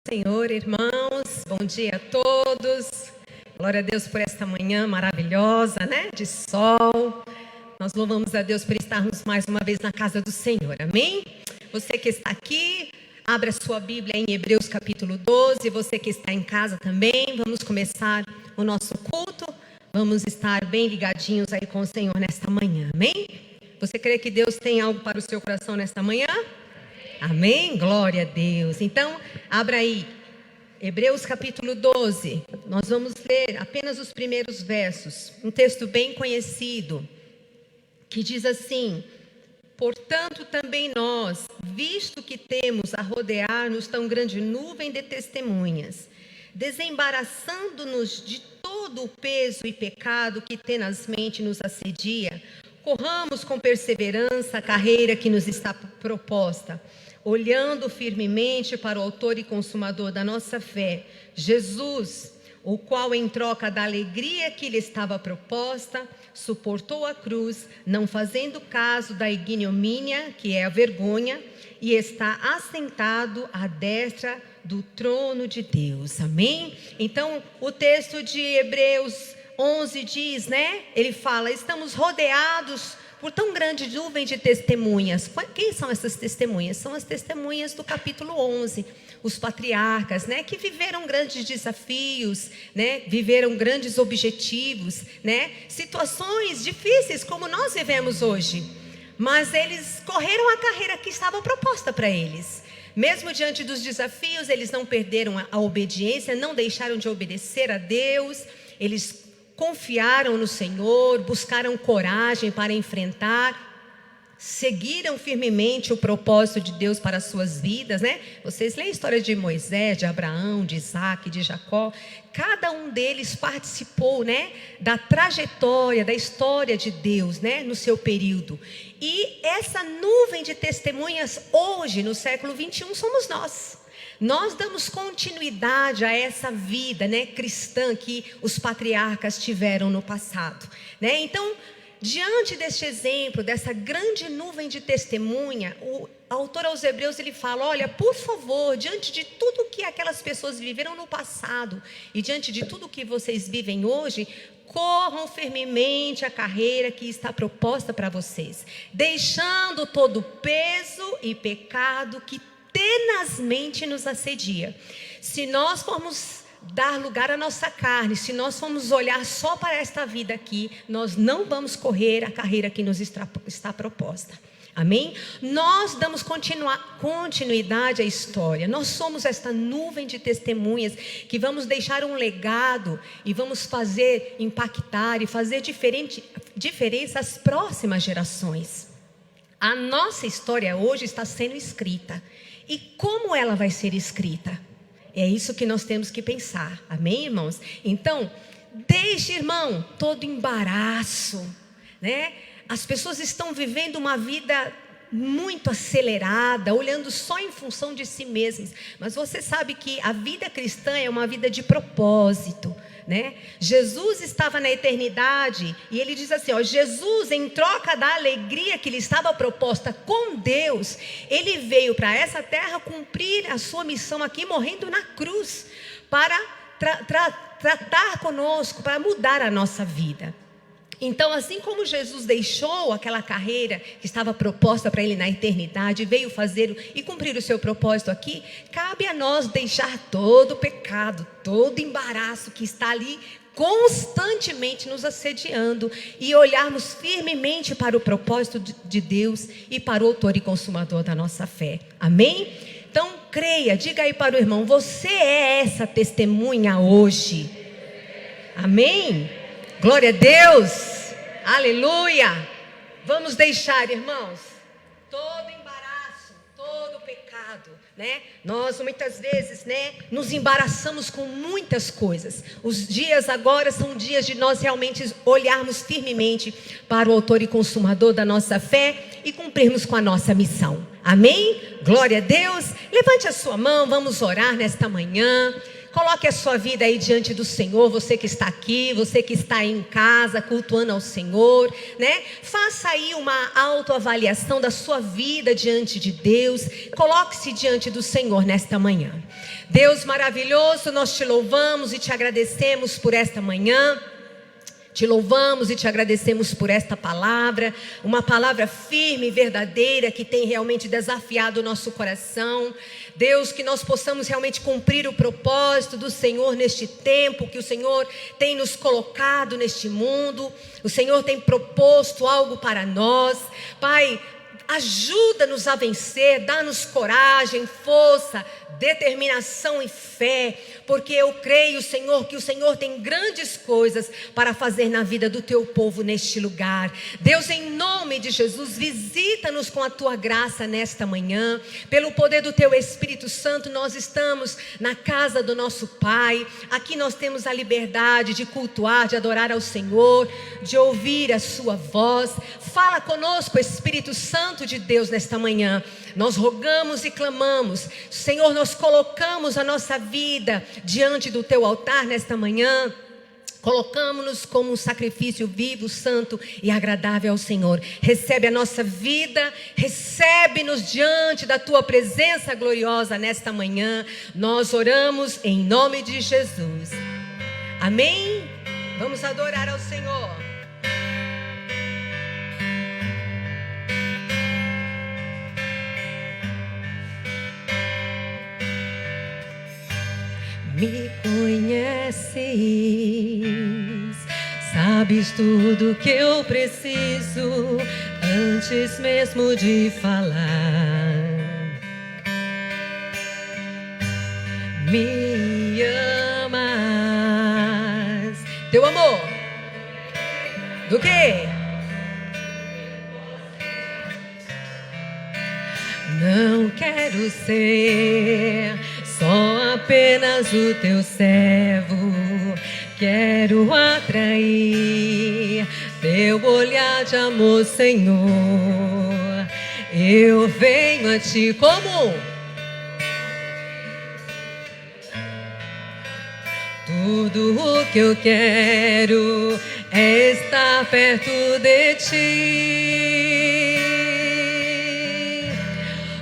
Senhor, irmãos, bom dia a todos. Glória a Deus por esta manhã maravilhosa, né? De sol. Nós louvamos a Deus por estarmos mais uma vez na casa do Senhor, amém? Você que está aqui, abra sua Bíblia em Hebreus capítulo 12. Você que está em casa também, vamos começar o nosso culto. Vamos estar bem ligadinhos aí com o Senhor nesta manhã, amém? Você crê que Deus tem algo para o seu coração nesta manhã? Amém? Glória a Deus. Então, abra aí, Hebreus capítulo 12. Nós vamos ler apenas os primeiros versos. Um texto bem conhecido, que diz assim: portanto, também nós, visto que temos a rodear-nos tão grande nuvem de testemunhas, desembaraçando-nos de todo o peso e pecado que tenazmente nos assedia, corramos com perseverança a carreira que nos está proposta, olhando firmemente para o autor e consumador da nossa fé, Jesus, o qual, em troca da alegria que lhe estava proposta, suportou a cruz, não fazendo caso da ignomínia, que é a vergonha, e está assentado à destra do trono de Deus. Amém? Então, o texto de Hebreus 11 diz, né? Ele fala: estamos rodeados por tão grande nuvem de testemunhas. Quem são essas testemunhas? São as testemunhas do capítulo 11, os patriarcas, né, que viveram grandes desafios, né, viveram grandes objetivos, né, situações difíceis como nós vivemos hoje, mas eles correram a carreira que estava proposta para eles. Mesmo diante dos desafios, eles não perderam a obediência, não deixaram de obedecer a Deus. Eles confiaram no Senhor, buscaram coragem para enfrentar, seguiram firmemente o propósito de Deus para as suas vidas, né? Vocês leem a história de Moisés, de Abraão, de Isaac, de Jacó. Cada um deles participou, né, da trajetória, da história de Deus, né, no seu período. E essa nuvem de testemunhas hoje, no século 21, somos nós. Nós damos continuidade a essa vida, né, cristã que os patriarcas tiveram no passado, né? Então, diante deste exemplo, dessa grande nuvem de testemunha, o autor aos Hebreus, ele fala: olha, por favor, diante de tudo que aquelas pessoas viveram no passado e diante de tudo que vocês vivem hoje, corram firmemente a carreira que está proposta para vocês, deixando todo o peso e pecado que tenazmente nos assedia. Se nós formos dar lugar à nossa carne, se nós formos olhar só para esta vida aqui, nós não vamos correr a carreira que nos está proposta. Amém? Nós damos continuidade à história. Nós somos esta nuvem de testemunhas que vamos deixar um legado e vamos fazer impactar e fazer diferença às próximas gerações. A nossa história hoje está sendo escrita. E como ela vai ser escrita? É isso que nós temos que pensar. Amém, irmãos? Então, deixe, irmão, todo embaraço, né? As pessoas estão vivendo uma vida muito acelerada, olhando só em função de si mesmas. Mas você sabe que a vida cristã é uma vida de propósito, né? Jesus estava na eternidade e ele diz assim, ó, Jesus, em troca da alegria que lhe estava proposta com Deus, ele veio para essa terra cumprir a sua missão aqui, morrendo na cruz, para tratar conosco, para mudar a nossa vida. Então, assim como Jesus deixou aquela carreira que estava proposta para ele na eternidade, veio fazer e cumprir o seu propósito aqui, cabe a nós deixar todo o pecado, todo o embaraço que está ali constantemente nos assediando e olharmos firmemente para o propósito de Deus e para o autor e consumador da nossa fé. Amém? Então, creia, diga aí para o irmão: você é essa testemunha hoje. Amém? Glória a Deus, aleluia. Vamos deixar, irmãos, todo embaraço, todo pecado, né? Nós muitas vezes, né, nos embaraçamos com muitas coisas. Os dias agora são dias de nós realmente olharmos firmemente para o autor e consumador da nossa fé e cumprirmos com a nossa missão. Amém? Glória a Deus. Levante a sua mão, vamos orar nesta manhã. Coloque a sua vida aí diante do Senhor, você que está aqui, você que está aí em casa, cultuando ao Senhor, né? Faça aí uma autoavaliação da sua vida diante de Deus. Coloque-se diante do Senhor nesta manhã. Deus maravilhoso, nós te louvamos e te agradecemos por esta manhã. Te louvamos e te agradecemos por esta palavra, uma palavra firme e verdadeira que tem realmente desafiado o nosso coração. Deus, que nós possamos realmente cumprir o propósito do Senhor neste tempo, que o Senhor tem nos colocado neste mundo. O Senhor tem proposto algo para nós. Pai, ajuda-nos a vencer, dá-nos coragem, força, determinação e fé, porque eu creio, Senhor, que o Senhor tem grandes coisas para fazer na vida do teu povo neste lugar. Deus, em nome de Jesus, visita-nos com a tua graça nesta manhã. Pelo poder do teu Espírito Santo, nós estamos na casa do nosso Pai. Aqui nós temos a liberdade de cultuar, de adorar ao Senhor, de ouvir a sua voz. Fala conosco, Espírito Santo de Deus, nesta manhã. Nós rogamos e clamamos, Senhor, nós colocamos a nossa vida diante do teu altar nesta manhã. Colocamos-nos como um sacrifício vivo, santo e agradável ao Senhor. Recebe a nossa vida, recebe-nos diante da tua presença gloriosa nesta manhã. Nós oramos em nome de Jesus. Amém? Vamos adorar ao Senhor. Me conheces, sabes tudo que eu preciso antes mesmo de falar. Me amas. Teu amor. Do quê? Não quero ser só apenas o teu servo, quero atrair teu olhar de amor, Senhor. Eu venho a ti como? Tudo o que eu quero é estar perto de ti.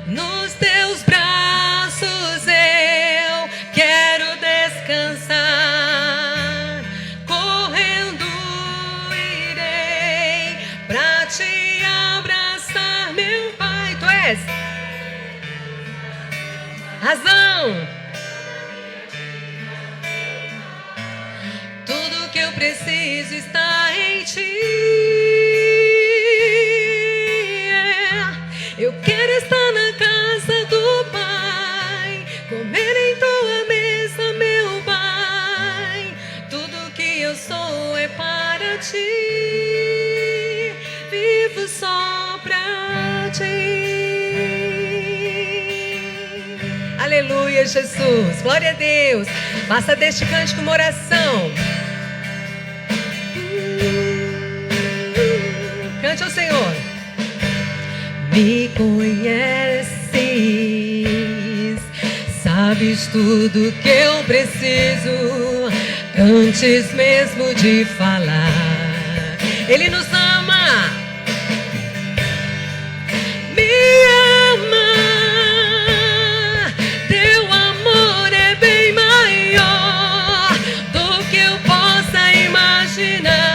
Nos teus braços eu quero descansar, correndo irei pra te abraçar, meu Pai. Tu és razão, tudo que eu preciso está em ti. Eu quero estar na casa do Pai, comer em tua mesa, meu Pai. Tudo que eu sou é para ti, vivo só pra ti. Aleluia, Jesus, glória a Deus. Faça deste cântico uma oração. Cante ao Senhor. Me conheces, sabes tudo que eu preciso antes mesmo de falar. Ele nos ama. Me ama. Teu amor é bem maior do que eu possa imaginar.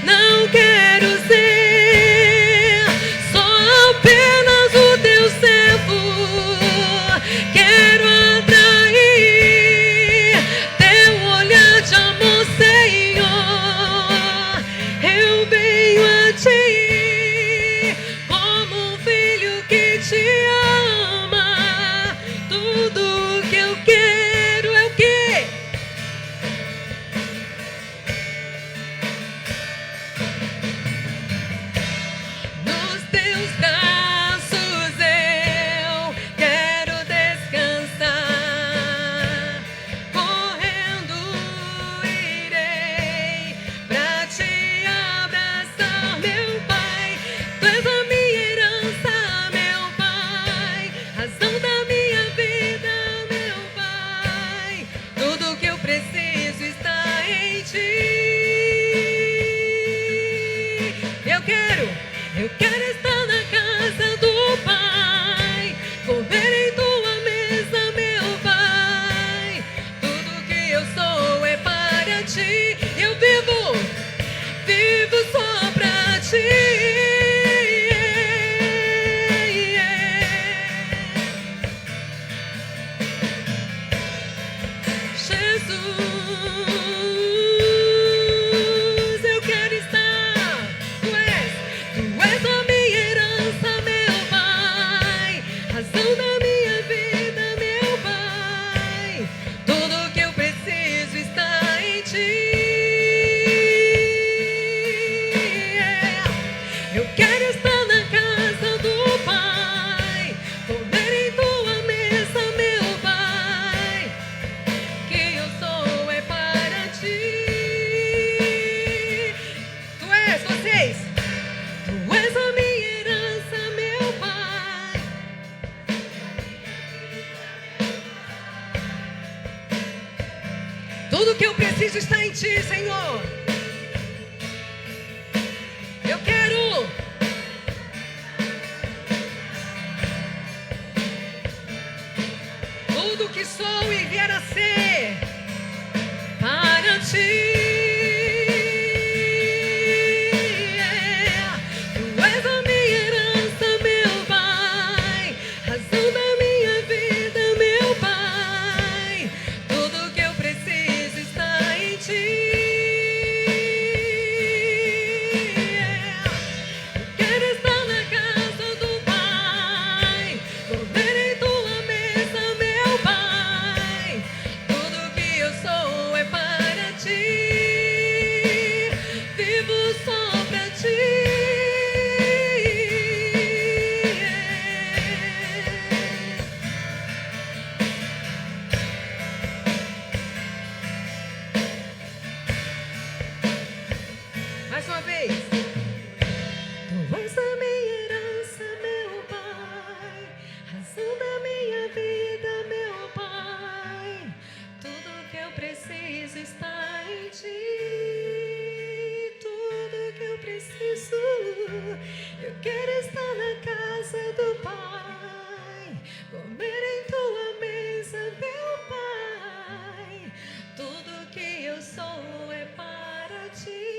Não quero ser só apenas o teu servo, quero atrair teu olhar de amor, Senhor. Tudo que eu preciso está em Ti, Senhor. Eu quero tudo que sou e vier a ser para Ti. Mais uma vez. Tu és a minha herança, meu Pai, razão da minha vida, meu Pai. Tudo que eu preciso está em Ti. Tudo que eu preciso. Eu quero estar na casa do Pai, comer em Tua mesa, meu Pai. Tudo que eu sou é para Ti.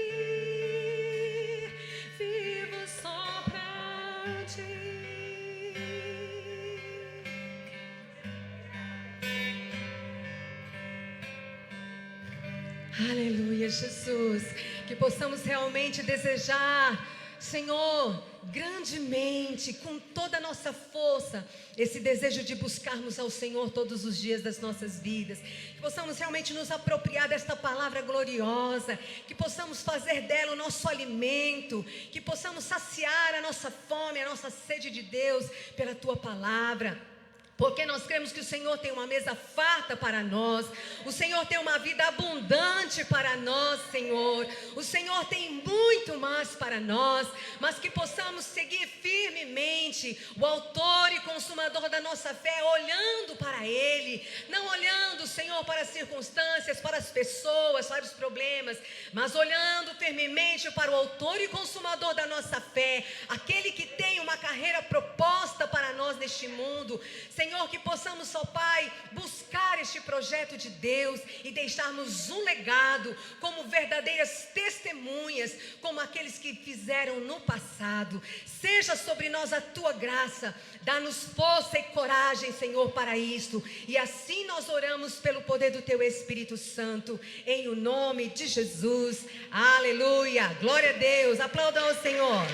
Aleluia, Jesus, que possamos realmente desejar, Senhor, grandemente, com toda a nossa força, esse desejo de buscarmos ao Senhor todos os dias das nossas vidas, que possamos realmente nos apropriar desta palavra gloriosa, que possamos fazer dela o nosso alimento, que possamos saciar a nossa fome, a nossa sede de Deus pela Tua palavra. Porque nós cremos que o Senhor tem uma mesa farta para nós. O Senhor tem uma vida abundante para nós, Senhor. O Senhor tem muito mais para nós. Mas que possamos seguir firmemente o autor e consumador da nossa fé, olhando para Ele. Não olhando, Senhor, para as circunstâncias, para as pessoas, para os problemas. Mas olhando firmemente para o autor e consumador da nossa fé. Aquele que tem uma carreira proposta para nós neste mundo. Senhor, que possamos, ó Pai, buscar este projeto de Deus e deixarmos um legado como verdadeiras testemunhas, como aqueles que fizeram no passado. Seja sobre nós a Tua graça, dá-nos força e coragem, Senhor, para isto. E assim nós oramos pelo poder do Teu Espírito Santo, em o nome de Jesus. Aleluia, glória a Deus, aplaudam ao Senhor.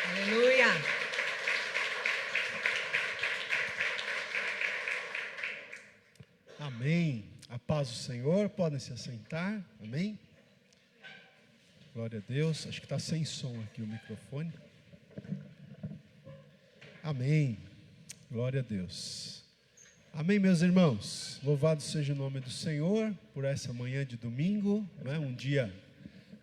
Aleluia. Amém. A paz do Senhor, podem se assentar. Amém. Glória a Deus. Acho que está sem som aqui o microfone. Amém. Glória a Deus. Amém, meus irmãos. Louvado seja o nome do Senhor por essa manhã de domingo, né? Um dia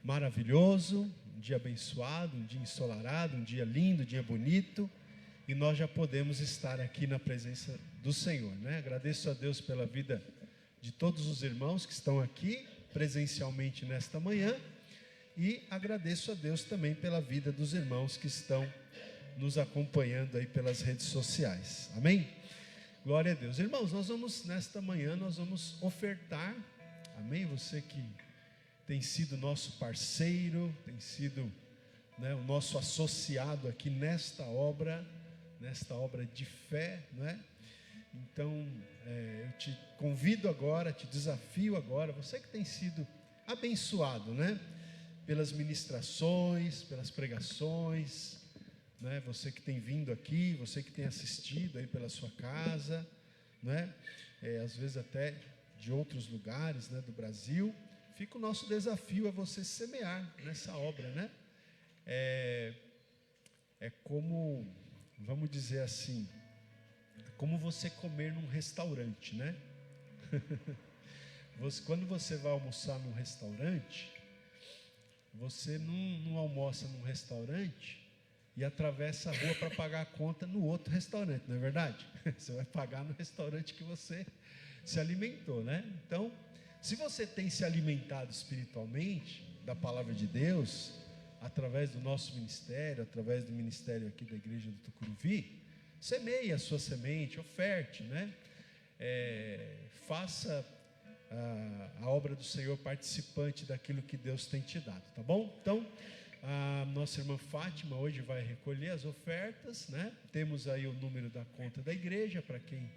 maravilhoso, um dia abençoado, um dia ensolarado, um dia lindo, um dia bonito. E nós já podemos estar aqui na presença do Senhor, né? Agradeço a Deus pela vida de todos os irmãos que estão aqui presencialmente nesta manhã. E agradeço a Deus também pela vida dos irmãos que estão nos acompanhando aí pelas redes sociais. Amém? Glória a Deus. Irmãos, nesta manhã nós vamos ofertar. Amém? Você que tem sido nosso parceiro, tem sido, né, o nosso associado aqui nesta obra de fé, né? Então, eu te convido agora, te desafio agora, você que tem sido abençoado, né? Pelas ministrações, pelas pregações, né? Você que tem vindo aqui, você que tem assistido aí pela sua casa, né? Às vezes até de outros lugares, né, do Brasil. Fica o nosso desafio a você semear nessa obra, né? É como, vamos dizer assim, como você comer num restaurante, né? Quando você vai almoçar num restaurante, você não almoça num restaurante e atravessa a rua para pagar a conta no outro restaurante, não é verdade? Você vai pagar no restaurante que você se alimentou, né? Então, se você tem se alimentado espiritualmente da palavra de Deus, através do nosso ministério, através do ministério aqui da igreja do Tucuruvi, semeie a sua semente, oferte, né? Faça a obra do Senhor participante daquilo que Deus tem te dado, tá bom? Então, a nossa irmã Fátima hoje vai recolher as ofertas, né? Temos aí o número da conta da igreja para quem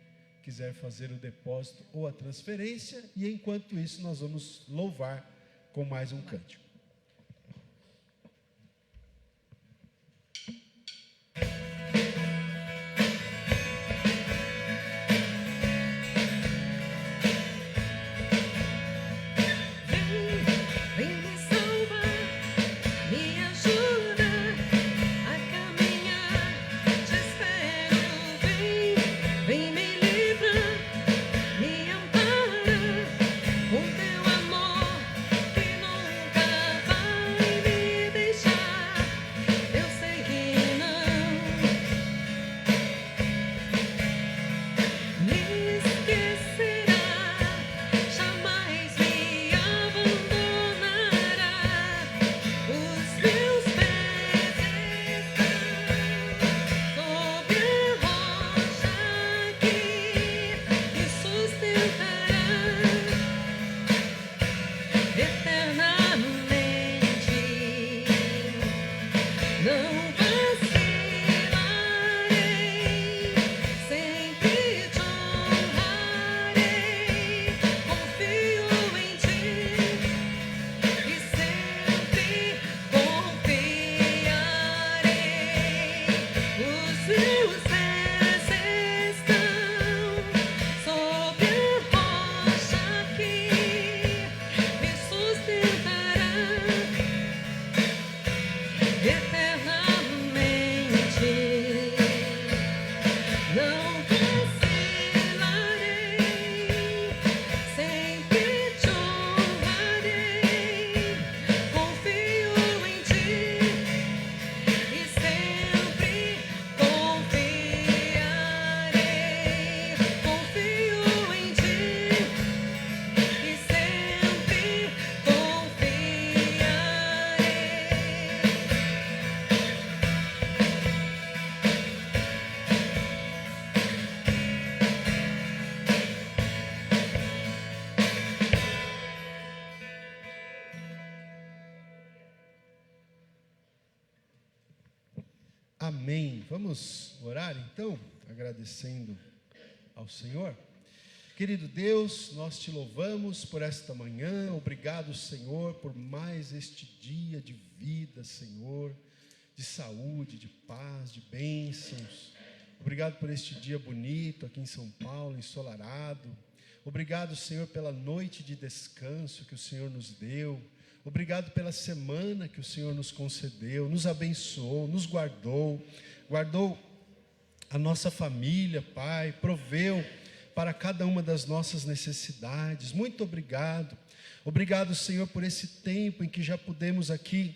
quiser fazer o depósito ou a transferência, e enquanto isso nós vamos louvar com mais um cântico. Amém. Vamos orar então, agradecendo ao Senhor. Querido Deus, nós te louvamos por esta manhã. Obrigado, Senhor, por mais este dia de vida, Senhor, de saúde, de paz, de bênçãos. Obrigado por este dia bonito aqui em São Paulo, ensolarado. Obrigado, Senhor, pela noite de descanso que o Senhor nos deu. Obrigado pela semana que o Senhor nos concedeu, nos abençoou, nos guardou a nossa família, Pai, proveu para cada uma das nossas necessidades. Muito obrigado. Obrigado, Senhor, por esse tempo em que já pudemos aqui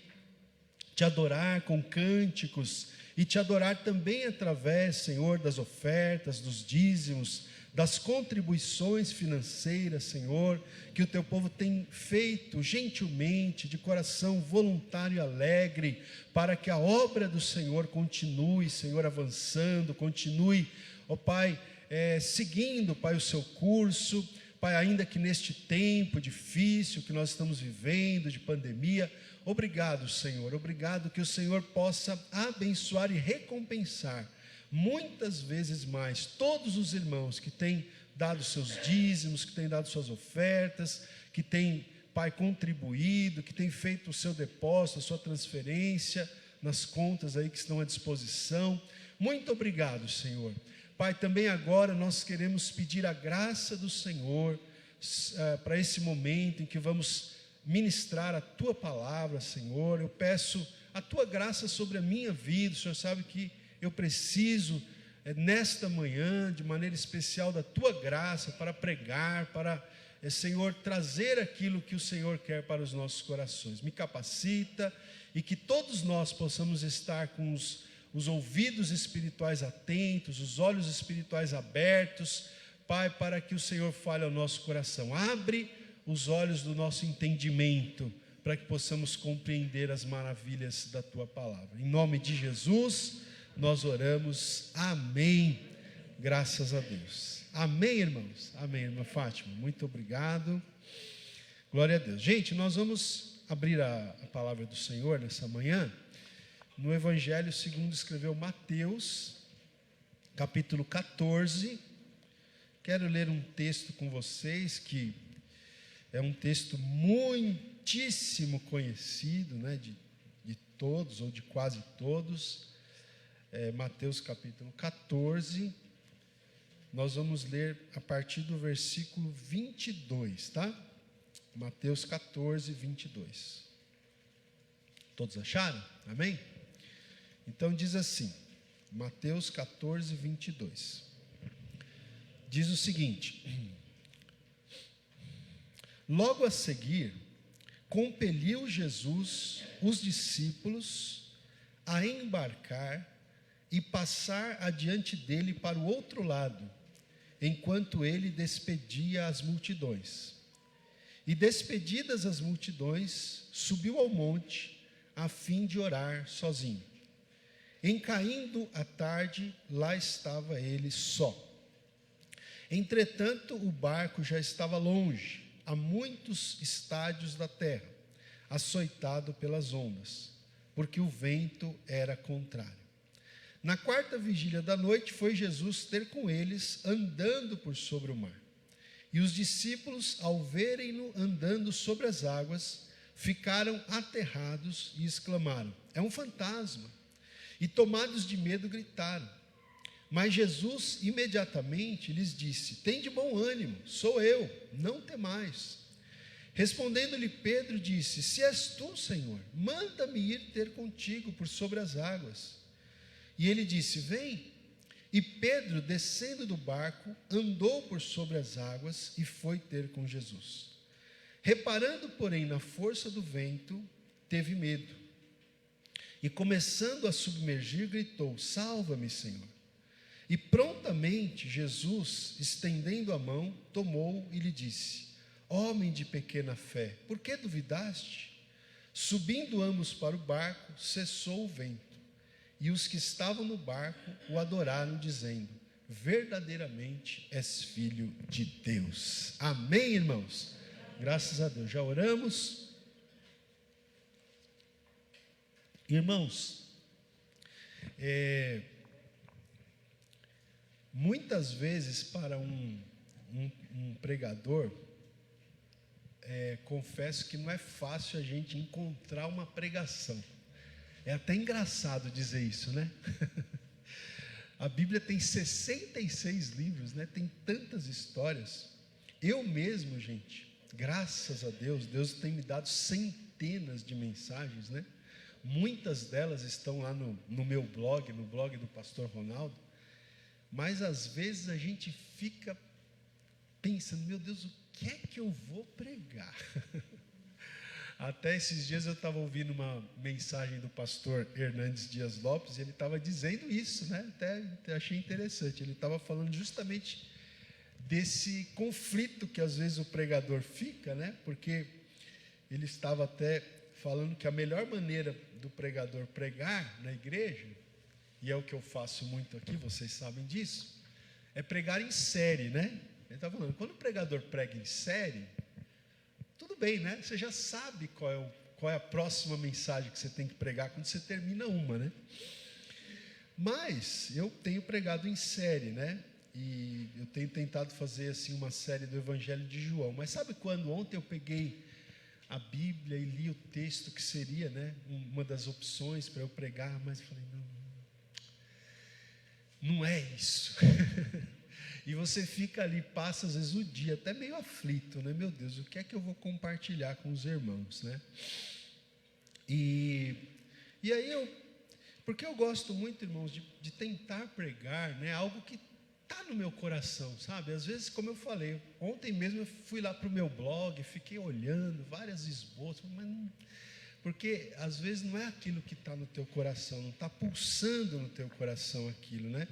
te adorar com cânticos e te adorar também através, Senhor, das ofertas, dos dízimos, das contribuições financeiras, Senhor, que o teu povo tem feito gentilmente, de coração voluntário e alegre, para que a obra do Senhor continue, Senhor, avançando, continue, ó Pai, seguindo, Pai, o seu curso, Pai, ainda que neste tempo difícil que nós estamos vivendo, de pandemia. Obrigado, Senhor, obrigado que o Senhor possa abençoar e recompensar muitas vezes mais todos os irmãos que têm dado seus dízimos, que têm dado suas ofertas, que têm, Pai, contribuído, que têm feito o seu depósito, a sua transferência nas contas aí que estão à disposição. Muito obrigado, Senhor. Pai, também agora nós queremos pedir a graça do Senhor para esse momento em que vamos ministrar a tua palavra, Senhor. Eu peço a tua graça sobre a minha vida. O Senhor sabe que eu preciso, nesta manhã, de maneira especial, da tua graça para pregar, para, Senhor, trazer aquilo que o Senhor quer para os nossos corações. Me capacita e que todos nós possamos estar com os ouvidos espirituais atentos, os olhos espirituais abertos, Pai, para que o Senhor fale ao nosso coração. Abre os olhos do nosso entendimento, para que possamos compreender as maravilhas da Tua palavra. Em nome de Jesus, nós oramos. Amém. Graças a Deus. Amém, irmãos? Amém, irmã Fátima. Muito obrigado. Glória a Deus. Gente, nós vamos abrir a palavra do Senhor nessa manhã, no Evangelho segundo escreveu Mateus, capítulo 14. Quero ler um texto com vocês, que é um texto muitíssimo conhecido, né, de todos, ou de quase todos. Mateus capítulo 14, nós vamos ler a partir do versículo 22, tá? Mateus 14, 22. Todos acharam? Amém? Então diz assim, Mateus 14, 22. Diz o seguinte: logo a seguir, compeliu Jesus os discípulos a embarcar e passar adiante dele para o outro lado, enquanto ele despedia as multidões. E despedidas as multidões, subiu ao monte, a fim de orar sozinho. Em caindo a tarde, lá estava ele só. Entretanto, o barco já estava longe, a muitos estádios da terra, açoitado pelas ondas, porque o vento era contrário. Na quarta vigília da noite, foi Jesus ter com eles, andando por sobre o mar. E os discípulos, ao verem-no andando sobre as águas, ficaram aterrados e exclamaram: é um fantasma! E tomados de medo, gritaram. Mas Jesus imediatamente lhes disse: tende bom ânimo, sou eu, não temais. Respondendo-lhe Pedro, disse: se és tu, Senhor, manda-me ir ter contigo por sobre as águas. E ele disse: vem. E Pedro, descendo do barco, andou por sobre as águas e foi ter com Jesus. Reparando, porém, na força do vento, teve medo. E começando a submergir, gritou: salva-me, Senhor. E prontamente Jesus, estendendo a mão, tomou e lhe disse: homem de pequena fé, por que duvidaste? Subindo ambos para o barco, cessou o vento. E os que estavam no barco o adoraram, dizendo: verdadeiramente és filho de Deus. Amém, irmãos? Graças a Deus. Já oramos? Irmãos, muitas vezes para um pregador, confesso que não é fácil a gente encontrar uma pregação. É até engraçado dizer isso, né? A Bíblia tem 66 livros, né? Tem tantas histórias. Eu mesmo, gente, graças a Deus, Deus tem me dado centenas de mensagens, né? Muitas delas estão lá no meu blog, no blog do pastor Ronaldo. Mas às vezes a gente fica pensando: meu Deus, o que é que eu vou pregar? Até esses dias eu estava ouvindo uma mensagem do pastor Hernandes Dias Lopes, e ele estava dizendo isso, né? Até achei interessante. Ele estava falando justamente desse conflito que às vezes o pregador fica, né? Porque ele estava até falando que a melhor maneira do pregador pregar na igreja, e é o que eu faço muito aqui, vocês sabem disso, é pregar em série, né? Ele está falando, quando o pregador prega em série, tudo bem, né? Você já sabe qual é a próxima mensagem que você tem que pregar quando você termina uma, né? Mas eu tenho pregado em série, né? E eu tenho tentado fazer assim uma série do Evangelho de João. Mas sabe quando ontem eu peguei a Bíblia e li o texto que seria, né, uma das opções para eu pregar, mas eu falei, não é isso. E você fica ali, passa às vezes o dia até meio aflito, né? Meu Deus, o que é que eu vou compartilhar com os irmãos, né? E aí porque eu gosto muito, irmãos, de tentar pregar, né, algo que está no meu coração, sabe? Às vezes, como eu falei, ontem mesmo eu fui lá para o meu blog, fiquei olhando várias esboços, mas porque às vezes não é aquilo que está no teu coração, não está pulsando no teu coração aquilo, né?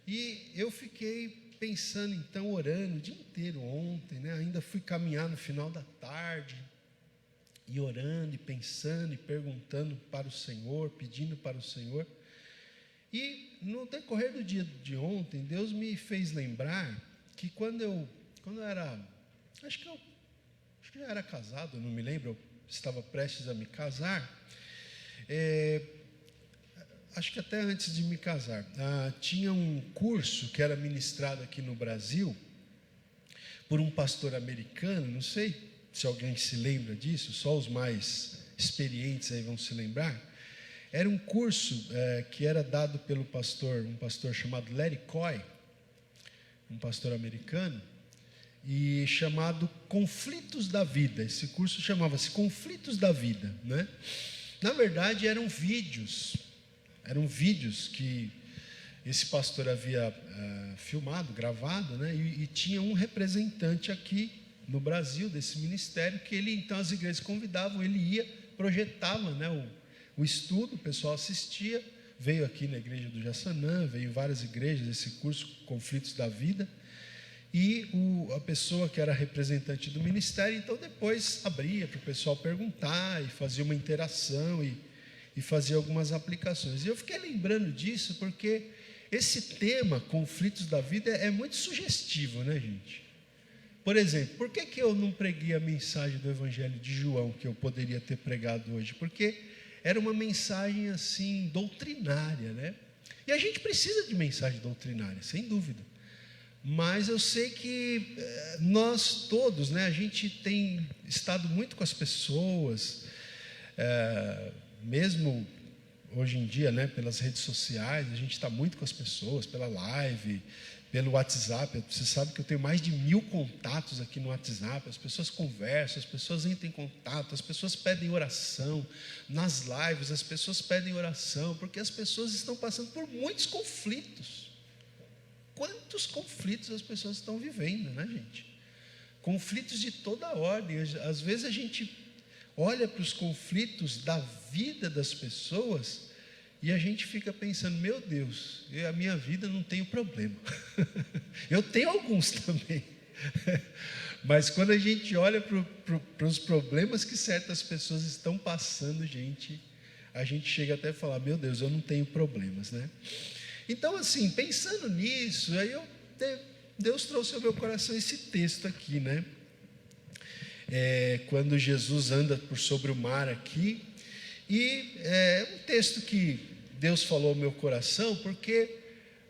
E eu fiquei pensando então, orando o dia inteiro ontem, né? Ainda fui caminhar no final da tarde, e orando, e pensando, e perguntando para o Senhor, pedindo para o Senhor. E no decorrer do dia de ontem, Deus me fez lembrar que quando eu era, acho que já era casado, não me lembro, eu estava prestes a me casar, acho que até antes de me casar, tinha um curso que era ministrado aqui no Brasil, por um pastor americano, não sei se alguém se lembra disso, só os mais experientes aí vão se lembrar. Era um curso que era dado pelo um pastor chamado Larry Coy, um pastor americano, e chamado Conflitos da Vida. Esse curso chamava-se Conflitos da Vida, né? Na verdade, eram vídeos que esse pastor havia filmado, gravado, né? E tinha um representante aqui no Brasil desse ministério, que ele, então, as igrejas convidavam, ele ia, projetava, né, o estudo, o pessoal assistia, veio aqui na igreja do Jaçanã, veio em várias igrejas esse curso, Conflitos da Vida, e a pessoa que era representante do ministério, então depois abria para o pessoal perguntar, e fazia uma interação, e fazia algumas aplicações. E eu fiquei lembrando disso, porque esse tema, Conflitos da Vida, é muito sugestivo, né, gente? Por exemplo, por que eu não preguei a mensagem do Evangelho de João, que eu poderia ter pregado hoje? Porque era uma mensagem assim, doutrinária, né? E a gente precisa de mensagem doutrinária, sem dúvida. Mas eu sei que nós todos, né, a gente tem estado muito com as pessoas, mesmo hoje em dia, né, pelas redes sociais, a gente está muito com as pessoas, pela live, pelo WhatsApp. Você sabe que eu tenho mais de 1000 contatos aqui no WhatsApp. As pessoas conversam, as pessoas entram em contato, as pessoas pedem oração. Nas lives as pessoas pedem oração, porque as pessoas estão passando por muitos conflitos. Quantos conflitos as pessoas estão vivendo, né, gente? Conflitos de toda ordem. Às vezes a gente olha para os conflitos da vida das pessoas e a gente fica pensando, meu Deus, a minha vida não tem problema. Eu tenho alguns também. Mas quando a gente olha para os problemas que certas pessoas estão passando, a gente chega até a falar, meu Deus, eu não tenho problemas, né? Então, assim, pensando nisso, aí Deus trouxe ao meu coração esse texto aqui, né? Quando Jesus anda por sobre o mar aqui, e é um texto que Deus falou ao meu coração, porque,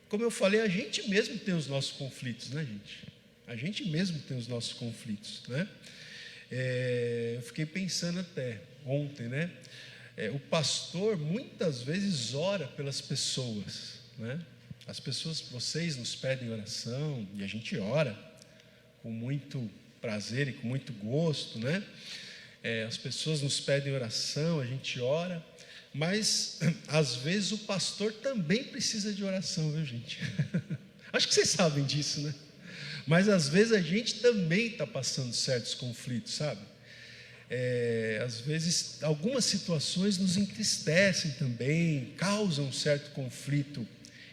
como eu falei, a gente mesmo tem os nossos conflitos, né, gente? A gente mesmo tem os nossos conflitos, né? Eu fiquei pensando até ontem, né? O pastor muitas vezes ora pelas pessoas, né? As pessoas, vocês nos pedem oração, e a gente ora com muito prazer e com muito gosto, né? As pessoas nos pedem oração, a gente ora, mas às vezes o pastor também precisa de oração, viu, gente? Acho que vocês sabem disso, né? Mas às vezes a gente também está passando certos conflitos, sabe? Às vezes algumas situações nos entristecem também, causam um certo conflito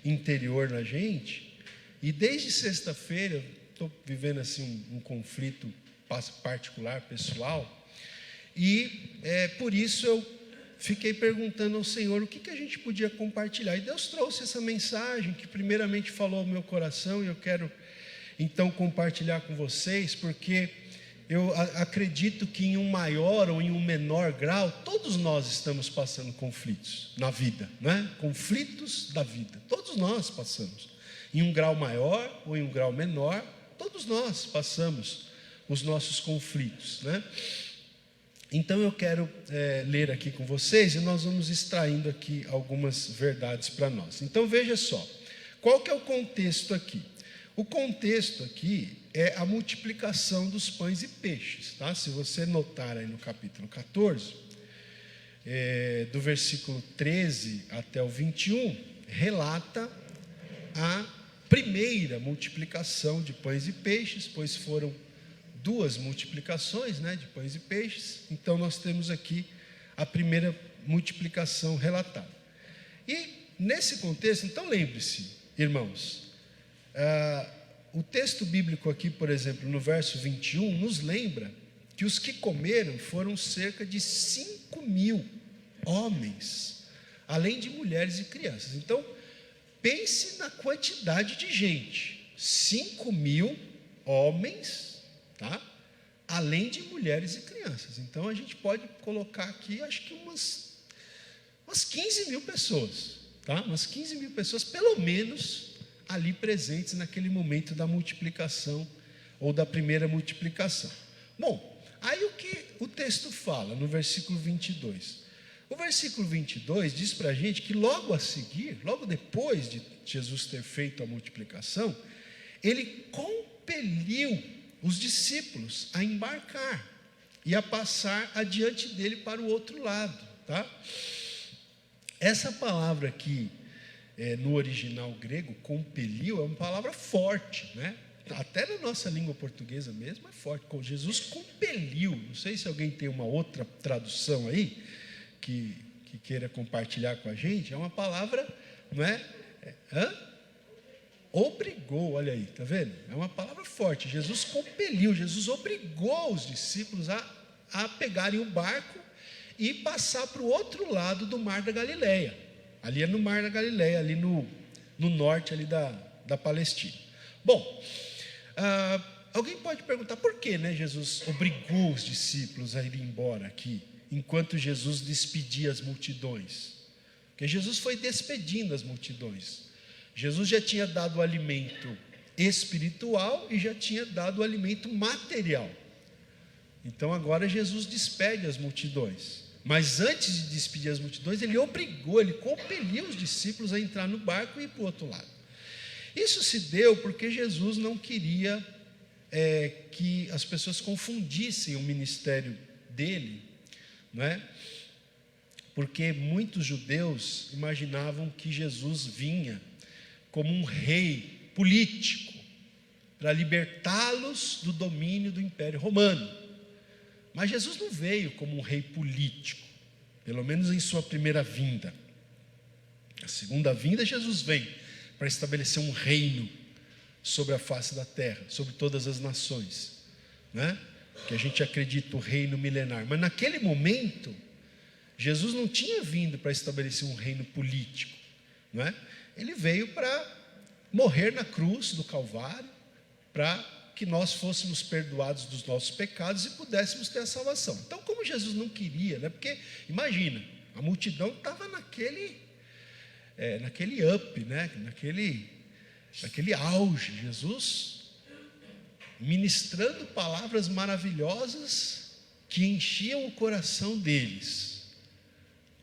interior na gente, e desde sexta-feira estou vivendo assim um conflito particular, pessoal, e por isso eu fiquei perguntando ao Senhor o que a gente podia compartilhar, e Deus trouxe essa mensagem que primeiramente falou ao meu coração, e eu quero então compartilhar com vocês, porque eu acredito que em um maior ou em um menor grau, todos nós estamos passando conflitos na vida, né? Conflitos da vida, todos nós passamos, em um grau maior ou em um grau menor, todos nós passamos os nossos conflitos, né? Então eu quero ler aqui com vocês, e nós vamos extraindo aqui algumas verdades para nós. Então veja só, qual que é o contexto aqui? O contexto aqui é a multiplicação dos pães e peixes, tá? Se você notar aí no capítulo 14, do versículo 13 até o 21, relata a primeira multiplicação de pães e peixes, pois foram 2 multiplicações, né, de pães e peixes. Então nós temos aqui a primeira multiplicação relatada. E nesse contexto, então lembre-se, irmãos, o texto bíblico aqui, por exemplo, no verso 21, nos lembra que os que comeram foram cerca de 5.000 homens, além de mulheres e crianças. Então, pense na quantidade de gente, 5.000 homens, tá? Além de mulheres e crianças. Então, a gente pode colocar aqui, acho que umas 15.000 pessoas, tá? Umas 15.000 pessoas, pelo menos, ali presentes naquele momento da multiplicação, ou da primeira multiplicação. Bom, aí o que o texto fala no versículo 22? O versículo 22 diz para a gente que logo a seguir, logo depois de Jesus ter feito a multiplicação, ele compeliu os discípulos a embarcar e a passar adiante dele para o outro lado, tá? Essa palavra aqui, no original grego, compeliu, é uma palavra forte, né? Até na nossa língua portuguesa mesmo é forte. Jesus compeliu. Não sei se alguém tem uma outra tradução aí que queira compartilhar com a gente. É uma palavra, não é? Obrigou, olha aí, tá vendo? É uma palavra forte. Jesus compeliu, Jesus obrigou os discípulos a pegarem o barco e passar para o outro lado do Mar da Galileia. Ali é no Mar da Galileia, ali no norte ali da Palestina. Bom, alguém pode perguntar por que, né, Jesus obrigou os discípulos a ir embora aqui, enquanto Jesus despedia as multidões? Porque Jesus foi despedindo as multidões. Jesus já tinha dado o alimento espiritual e já tinha dado o alimento material. Então agora Jesus despede as multidões. Mas antes de despedir as multidões, ele obrigou, ele compeliu os discípulos a entrar no barco e ir para o outro lado. Isso se deu porque Jesus não queria que as pessoas confundissem o ministério dele, não é? Porque muitos judeus imaginavam que Jesus vinha como um rei político para libertá-los do domínio do Império Romano. Mas Jesus não veio como um rei político, pelo menos em sua primeira vinda. A segunda vinda, Jesus vem para estabelecer um reino sobre a face da terra, sobre todas as nações, né? Que a gente acredita o reino milenar. Mas naquele momento, Jesus não tinha vindo para estabelecer um reino político, não é? Ele veio para morrer na cruz do Calvário, para que nós fôssemos perdoados dos nossos pecados e pudéssemos ter a salvação. Então, como Jesus não queria, né? Porque imagina, a multidão estava naquele up, né? naquele auge, Jesus ministrando palavras maravilhosas que enchiam o coração deles,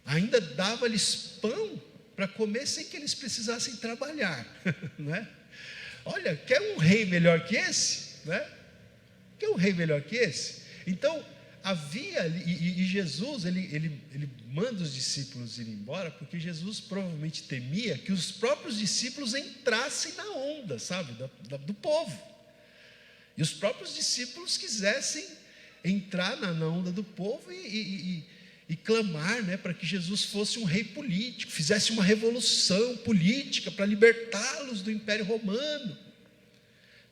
ainda dava-lhes pão para comer sem que eles precisassem trabalhar, né? Olha, quer um rei melhor que esse? Né? Quer um rei melhor que esse? Então, havia ali, e Jesus, ele manda os discípulos irem embora, porque Jesus provavelmente temia que os próprios discípulos entrassem na onda, sabe, do povo. E os próprios discípulos quisessem entrar na onda do povo e clamar, né, para que Jesus fosse um rei político, fizesse uma revolução política para libertá-los do Império Romano,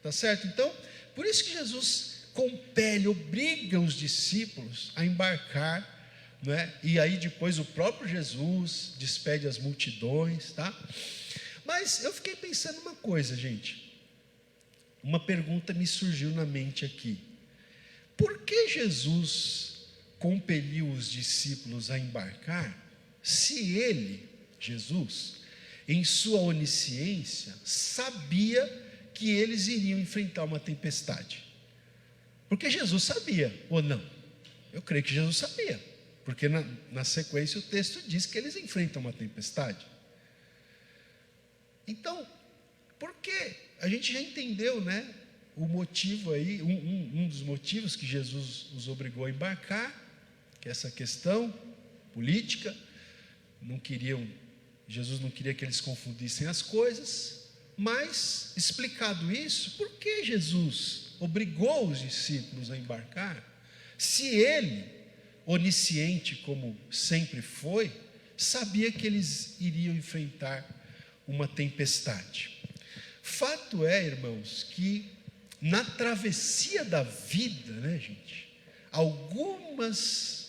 tá certo? Então, por isso que Jesus compele, obriga os discípulos a embarcar, né? E aí depois o próprio Jesus despede as multidões, tá? Mas eu fiquei pensando uma coisa, gente, uma pergunta me surgiu na mente aqui: por que Jesus compeliu os discípulos a embarcar, se ele, Jesus, em sua onisciência, sabia que eles iriam enfrentar uma tempestade? Porque Jesus sabia, ou não? Eu creio que Jesus sabia, porque na sequência o texto diz que eles enfrentam uma tempestade. Então, por que? A gente já entendeu, né, o motivo aí, um dos motivos que Jesus os obrigou a embarcar, que essa questão política, Jesus não queria que eles confundissem as coisas, mas, explicado isso, por que Jesus obrigou os discípulos a embarcar, se ele, onisciente como sempre foi, sabia que eles iriam enfrentar uma tempestade? Fato é, irmãos, que na travessia da vida, né, gente, algumas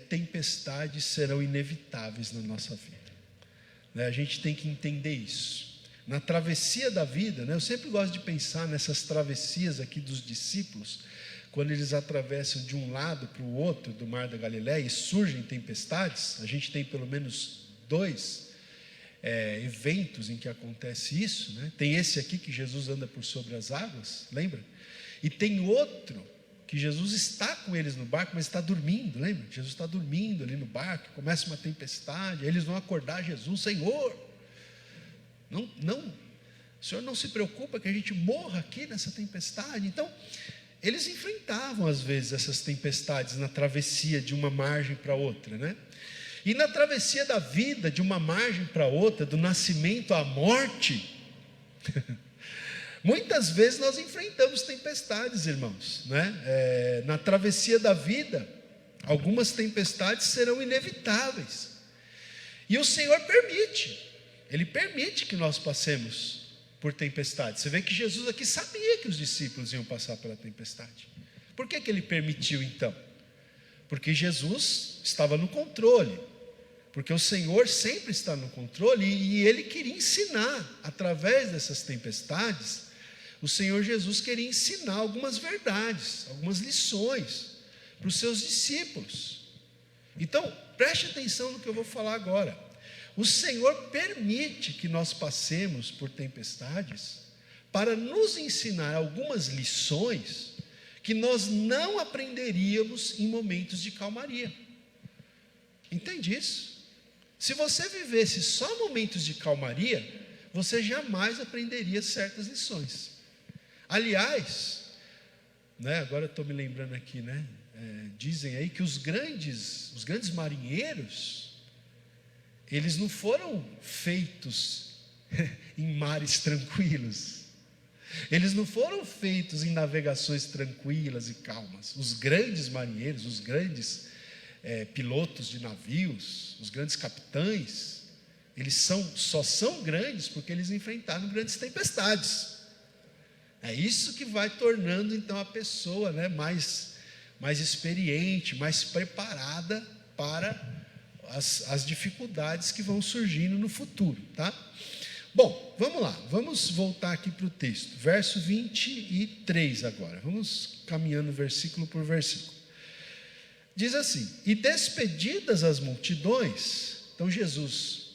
tempestades serão inevitáveis na nossa vida, né? A gente tem que entender isso. Na travessia da vida, né, eu sempre gosto de pensar nessas travessias aqui dos discípulos, quando eles atravessam de um lado para o outro do Mar da Galileia e surgem tempestades. A gente tem pelo menos 2 eventos em que acontece isso, né? Tem esse aqui que Jesus anda por sobre as águas, lembra? E tem outro que Jesus está com eles no barco, mas está dormindo, lembra? Jesus está dormindo ali no barco, começa uma tempestade, aí eles vão acordar Jesus: Senhor, o Senhor não se preocupa que a gente morra aqui nessa tempestade. Então, eles enfrentavam às vezes essas tempestades na travessia de uma margem para outra, né? E na travessia da vida, de uma margem para outra, do nascimento à morte, muitas vezes nós enfrentamos tempestades, irmãos, né? Na travessia da vida, algumas tempestades serão inevitáveis, e o Senhor permite, Ele permite que nós passemos por tempestades. Você vê que Jesus aqui sabia que os discípulos iam passar pela tempestade. Por que Ele permitiu então? Porque Jesus estava no controle, porque o Senhor sempre está no controle, e Ele queria ensinar, através dessas tempestades, o Senhor Jesus queria ensinar algumas verdades, algumas lições para os seus discípulos. Então, preste atenção no que eu vou falar agora. O Senhor permite que nós passemos por tempestades para nos ensinar algumas lições que nós não aprenderíamos em momentos de calmaria. Entende isso? Se você vivesse só momentos de calmaria, você jamais aprenderia certas lições. Aliás, né, agora eu estou me lembrando aqui, né, dizem aí que os grandes marinheiros, eles não foram feitos em mares tranquilos, eles não foram feitos em navegações tranquilas e calmas. Os grandes marinheiros, os grandes pilotos de navios, os grandes capitães, eles só são grandes porque eles enfrentaram grandes tempestades. É isso que vai tornando então a pessoa, né, mais experiente, mais preparada para as dificuldades que vão surgindo no futuro, tá? Bom, vamos lá, vamos voltar aqui para o texto, verso 23 agora, vamos caminhando versículo por versículo. Diz assim: e despedidas as multidões, então Jesus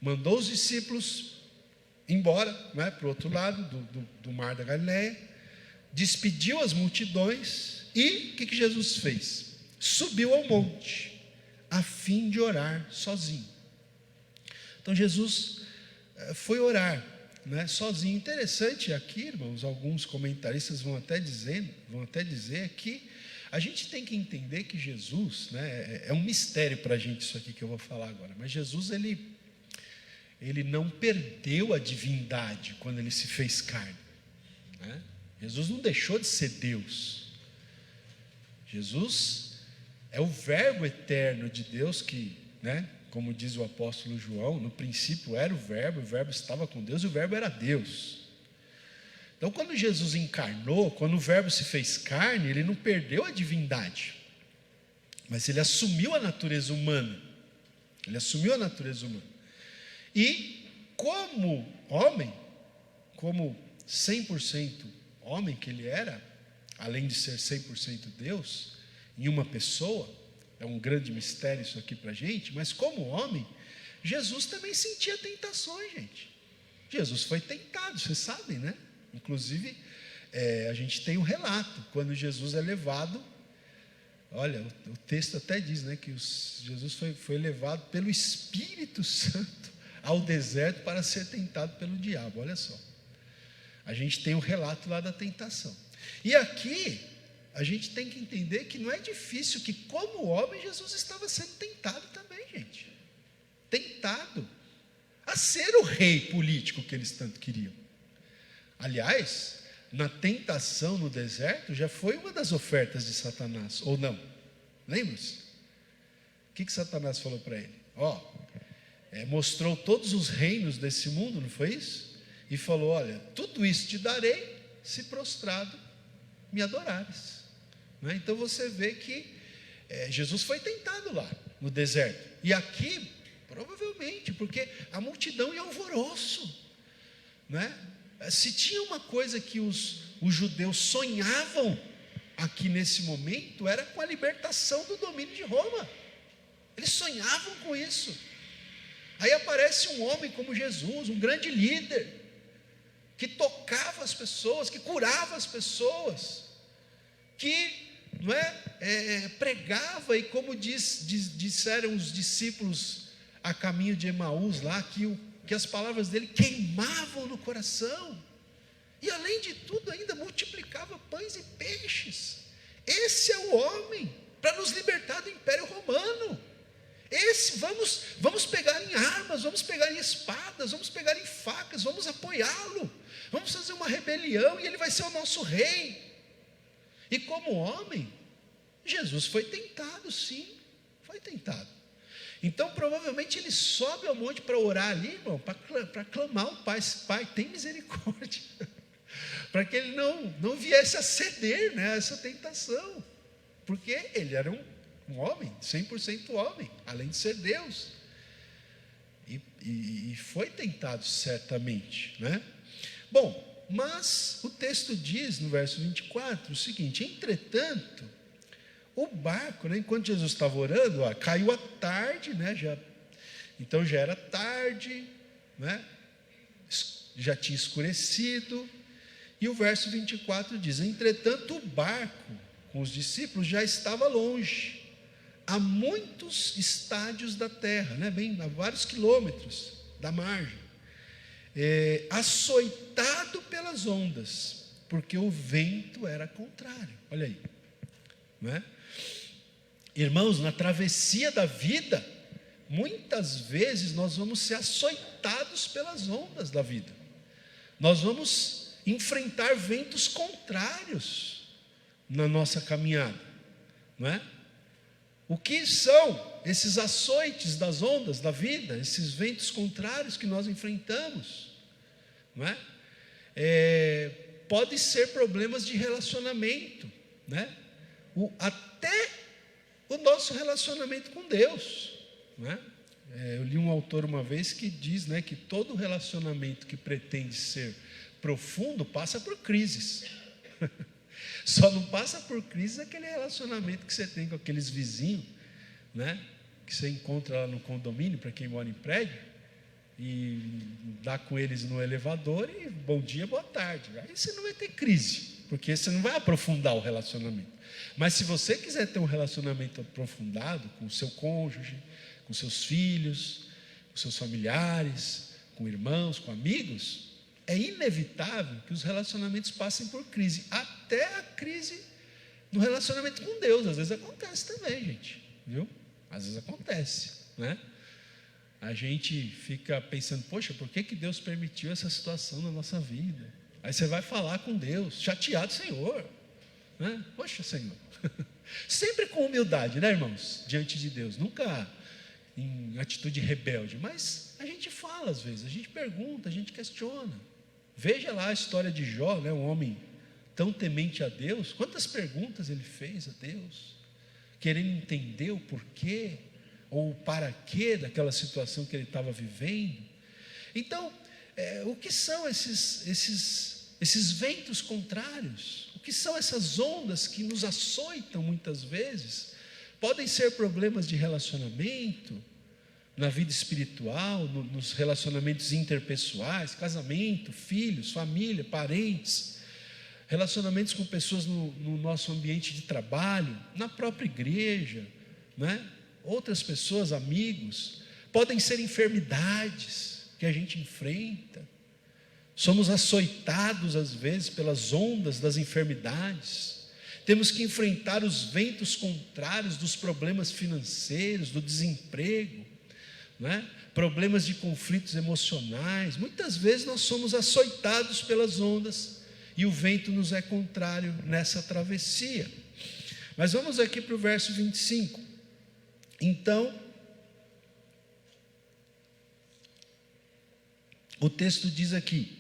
mandou os discípulos embora, né, para o outro lado do Mar da Galileia, despediu as multidões, e o que Jesus fez? Subiu ao monte, a fim de orar sozinho. Então Jesus foi orar, né, sozinho. Interessante aqui, irmãos, alguns comentaristas vão até dizer que a gente tem que entender que Jesus, né, é um mistério para a gente isso aqui que eu vou falar agora, mas Jesus ele não perdeu a divindade quando ele se fez carne, né? Jesus não deixou de ser Deus. Jesus é o verbo eterno de Deus que, né, como diz o apóstolo João, no princípio era o verbo estava com Deus e o verbo era Deus. Então, quando Jesus encarnou, quando o verbo se fez carne, ele não perdeu a divindade, mas ele assumiu a natureza humana. E como homem, como 100% homem que ele era, além de ser 100% Deus, em uma pessoa, é um grande mistério isso aqui para a gente, mas como homem, Jesus também sentia tentações, gente. Jesus foi tentado, vocês sabem, né? Inclusive, a gente tem um relato, quando Jesus é levado, olha, o texto até diz, né, que Jesus foi levado pelo Espírito Santo ao deserto para ser tentado pelo diabo. Olha só, a gente tem um relato lá da tentação. E aqui a gente tem que entender que não é difícil, que como homem Jesus estava sendo tentado também, gente, tentado a ser o rei político que eles tanto queriam. Aliás, na tentação no deserto já foi uma das ofertas de Satanás, ou não? Lembra-se? O que Satanás falou para ele? Mostrou todos os reinos desse mundo, não foi isso? e falou: olha, tudo isso te darei se prostrado me adorares. Então você vê que Jesus foi tentado lá no deserto, e aqui provavelmente porque a multidão em alvoroço, se tinha uma coisa que os judeus sonhavam aqui nesse momento, era com a libertação do domínio de Roma. Eles sonhavam com isso. Aí aparece um homem como Jesus, um grande líder, que tocava as pessoas, que curava as pessoas, que pregava, e como disseram os discípulos a caminho de Emaús lá, que as palavras dele queimavam no coração, e além de tudo ainda multiplicava pães e peixes. Esse é o homem para nos libertar do Império Romano. Vamos pegar em armas, vamos pegar em espadas, vamos pegar em facas, vamos apoiá-lo, vamos fazer uma rebelião e ele vai ser o nosso rei. E como homem, Jesus foi tentado, sim, foi tentado. Então provavelmente ele sobe ao monte para orar ali, irmão, para clamar ao Pai: Pai, tem misericórdia, para que ele não viesse a ceder, a essa tentação, porque ele era um homem, 100% homem, além de ser Deus, e foi tentado certamente, Bom, mas o texto diz no verso 24 o seguinte: entretanto, o barco, enquanto Jesus estava orando, caiu a tarde, então já era tarde, já tinha escurecido, e o verso 24 diz: entretanto, o barco com os discípulos já estava longe, a muitos estádios da terra, a vários quilômetros da margem, açoitado pelas ondas, porque o vento era contrário. Olha aí, Irmãos, na travessia da vida, muitas vezes nós vamos ser açoitados pelas ondas da vida, nós vamos enfrentar ventos contrários na nossa caminhada, O que são esses açoites das ondas da vida, esses ventos contrários que nós enfrentamos? Pode ser problemas de relacionamento, até o nosso relacionamento com Deus, eu li um autor uma vez que diz, que todo relacionamento que pretende ser profundo passa por crises. Só não passa por crise aquele relacionamento que você tem com aqueles vizinhos, que você encontra lá no condomínio, para quem mora em prédio, e dá com eles no elevador e bom dia, boa tarde. Aí você não vai ter crise, porque você não vai aprofundar o relacionamento. Mas se você quiser ter um relacionamento aprofundado com o seu cônjuge, com seus filhos, com seus familiares, com irmãos, com amigos, é inevitável que os relacionamentos passem por crise, até a crise no relacionamento com Deus. Às vezes acontece também, gente, viu? Às vezes acontece, A gente fica pensando: poxa, por que Deus permitiu essa situação na nossa vida? Aí você vai falar com Deus, chateado: Senhor, poxa, Senhor. Sempre com humildade, irmãos, diante de Deus, nunca em atitude rebelde, mas a gente fala às vezes, a gente pergunta, a gente questiona. Veja lá a história de Jó, um homem tão temente a Deus, quantas perguntas ele fez a Deus, querendo entender o porquê ou o para quê daquela situação que ele estava vivendo. Então, o que são esses ventos contrários? O que são essas ondas que nos açoitam muitas vezes? Podem ser problemas de relacionamento, na vida espiritual, nos relacionamentos interpessoais, casamento, filhos, família, parentes, relacionamentos com pessoas no nosso ambiente de trabalho, na própria igreja, outras pessoas, amigos. Podem ser enfermidades que a gente enfrenta. Somos açoitados às vezes pelas ondas das enfermidades. Temos que enfrentar os ventos contrários dos problemas financeiros, do desemprego, problemas de conflitos emocionais. Muitas vezes nós somos açoitados pelas ondas e o vento nos é contrário nessa travessia. Mas vamos aqui para o verso 25. Então, o texto diz aqui: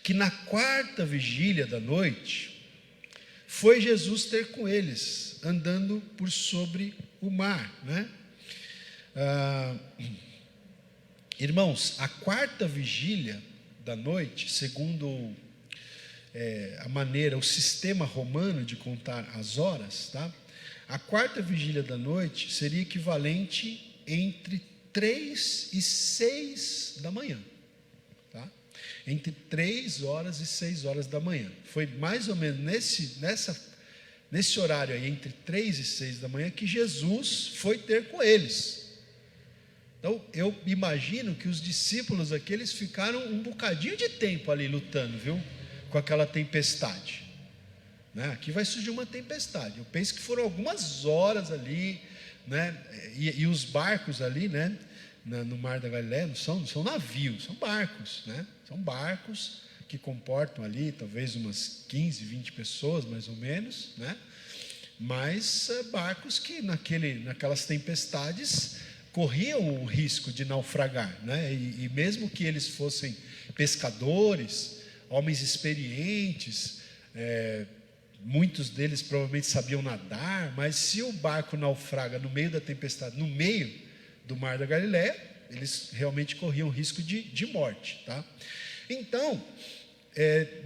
que na quarta vigília da noite, foi Jesus ter com eles, andando por sobre o mar, né? Irmãos, a quarta vigília da noite, segundo a maneira, o sistema romano de contar as horas, tá? A quarta vigília da noite seria equivalente entre 3 e 6 da manhã, tá? Entre 3 horas e 6 horas da manhã. Foi mais ou menos nesse horário aí, entre 3 e 6 da manhã, que Jesus foi ter com eles. Então, eu imagino que os discípulos aqui, eles ficaram um bocadinho de tempo ali lutando, viu? Com aquela tempestade, né? Aqui vai surgir uma tempestade. Eu penso que foram algumas horas ali, né? E os barcos ali, né? No Mar da Galileia não são navios, são barcos, né? São barcos que comportam ali talvez umas 15, 20 pessoas, mais ou menos, né? Mas barcos que naquelas tempestades corriam o risco de naufragar, né? E mesmo que eles fossem pescadores, homens experientes, muitos deles provavelmente sabiam nadar, mas se o barco naufraga no meio da tempestade, no meio do Mar da Galileia, eles realmente corriam risco de morte, tá? Então,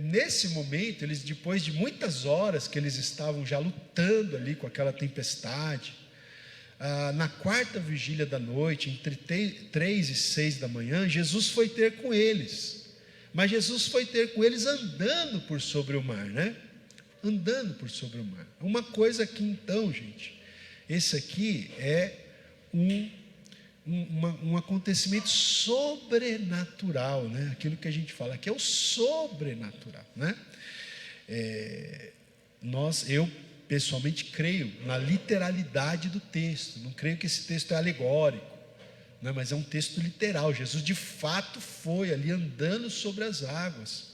nesse momento, eles, depois de muitas horas que eles estavam já lutando ali com aquela tempestade, na quarta vigília da noite, entre 3 e 6 da manhã, Jesus foi ter com eles. Mas Jesus foi ter com eles andando por sobre o mar, né? Andando por sobre o mar. Uma coisa que então, gente, esse aqui é um acontecimento sobrenatural, né? Aquilo que a gente fala que é o sobrenatural, né? Eu pessoalmente creio na literalidade do texto. Não creio que esse texto é alegórico, né? Mas é um texto literal. Jesus de fato foi ali andando sobre as águas,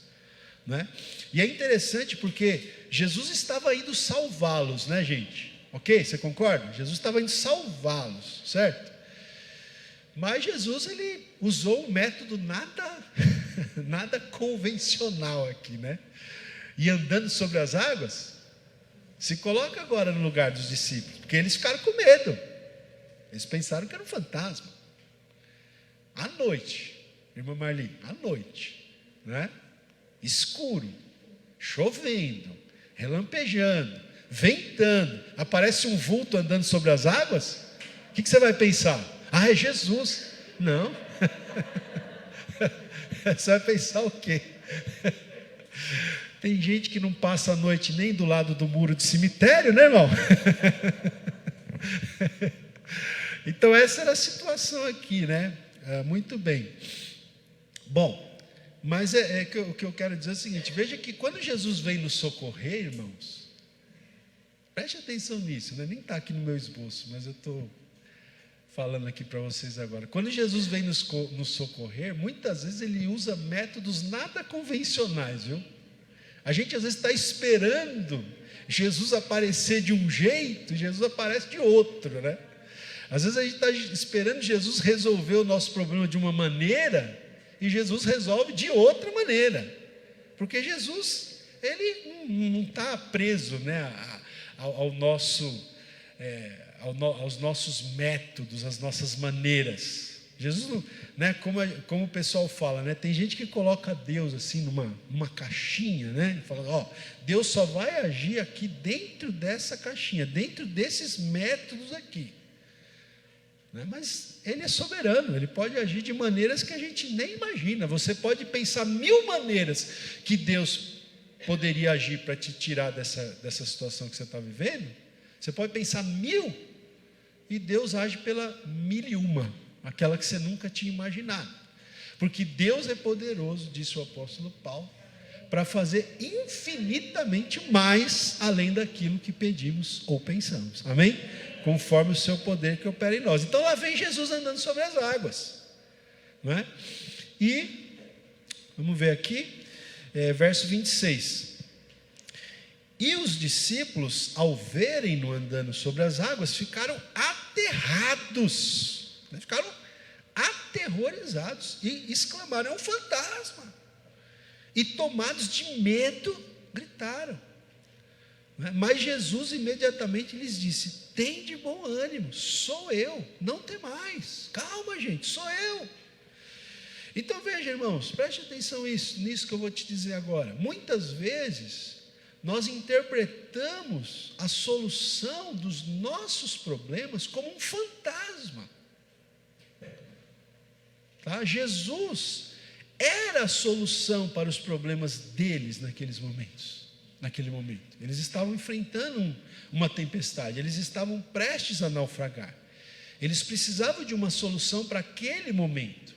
né? E é interessante porque Jesus estava indo salvá-los, né, gente? Ok? Você concorda? Jesus estava indo salvá-los, certo? Mas Jesus, ele usou um método nada convencional aqui, né? E andando sobre as águas, se coloca agora no lugar dos discípulos, porque eles ficaram com medo. Eles pensaram que era um fantasma. À noite, irmã Marli, à noite, né? Escuro, chovendo, relampejando, ventando, aparece um vulto andando sobre as águas, o que você vai pensar? Ah, é Jesus. Não. Você vai pensar o quê? Tem gente que não passa a noite nem do lado do muro de cemitério, né, irmão? Então essa era a situação aqui, né? Muito bem. Bom, mas o que eu quero dizer é o seguinte: veja que quando Jesus vem nos socorrer, irmãos, preste atenção nisso, né? Nem está aqui no meu esboço, mas eu estou falando aqui para vocês agora. Quando Jesus vem nos socorrer, muitas vezes ele usa métodos nada convencionais, viu? A gente às vezes está esperando Jesus aparecer de um jeito, e Jesus aparece de outro, né? Às vezes a gente está esperando Jesus resolver o nosso problema de uma maneira, e Jesus resolve de outra maneira, porque Jesus, ele não está preso, né, aos nossos métodos, às nossas maneiras. Jesus não, né, como o pessoal fala, né, tem gente que coloca Deus assim numa caixinha, né, fala, Deus só vai agir aqui dentro dessa caixinha, dentro desses métodos aqui, né? Mas ele é soberano, ele pode agir de maneiras que a gente nem imagina. Você pode pensar 1000 maneiras que Deus poderia agir para te tirar dessa situação que você está vivendo. Você pode pensar 1000 e Deus age pela 1001, aquela que você nunca tinha imaginado, porque Deus é poderoso, disse o apóstolo Paulo, para fazer infinitamente mais além daquilo que pedimos ou pensamos, amém? Conforme o seu poder que opera em nós. Então lá vem Jesus andando sobre as águas, não é? E vamos ver aqui, verso 26. E os discípulos, ao verem-no andando sobre as águas, ficaram aterrados, né? Ficaram aterrorizados e exclamaram: é um fantasma. e tomados de medo, gritaram. Mas Jesus imediatamente lhes disse: tende bom ânimo, sou eu, não temais. Calma, gente, sou eu. Então veja, irmãos, preste atenção nisso que eu vou te dizer agora. Muitas vezes nós interpretamos a solução dos nossos problemas como um fantasma. Tá? Jesus era a solução para os problemas deles naquele momento. Eles estavam enfrentando uma tempestade, eles estavam prestes a naufragar. Eles precisavam de uma solução para aquele momento.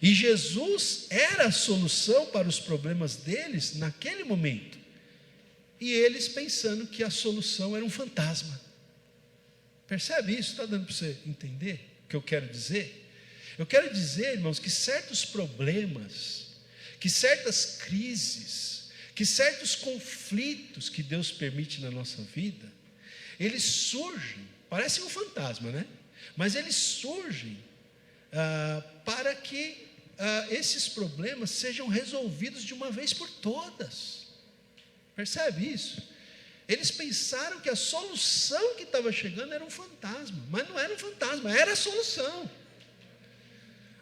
E Jesus era a solução para os problemas deles naquele momento. E eles pensando que a solução era um fantasma. Percebe isso? Está dando para você entender o que eu quero dizer? Eu quero dizer, irmãos, que certos problemas, que certas crises, que certos conflitos que Deus permite na nossa vida, eles surgem, parecem um fantasma, né? Mas eles surgem para que esses problemas sejam resolvidos de uma vez por todas. Percebe isso? Eles pensaram que a solução que estava chegando era um fantasma, mas não era um fantasma, era a solução.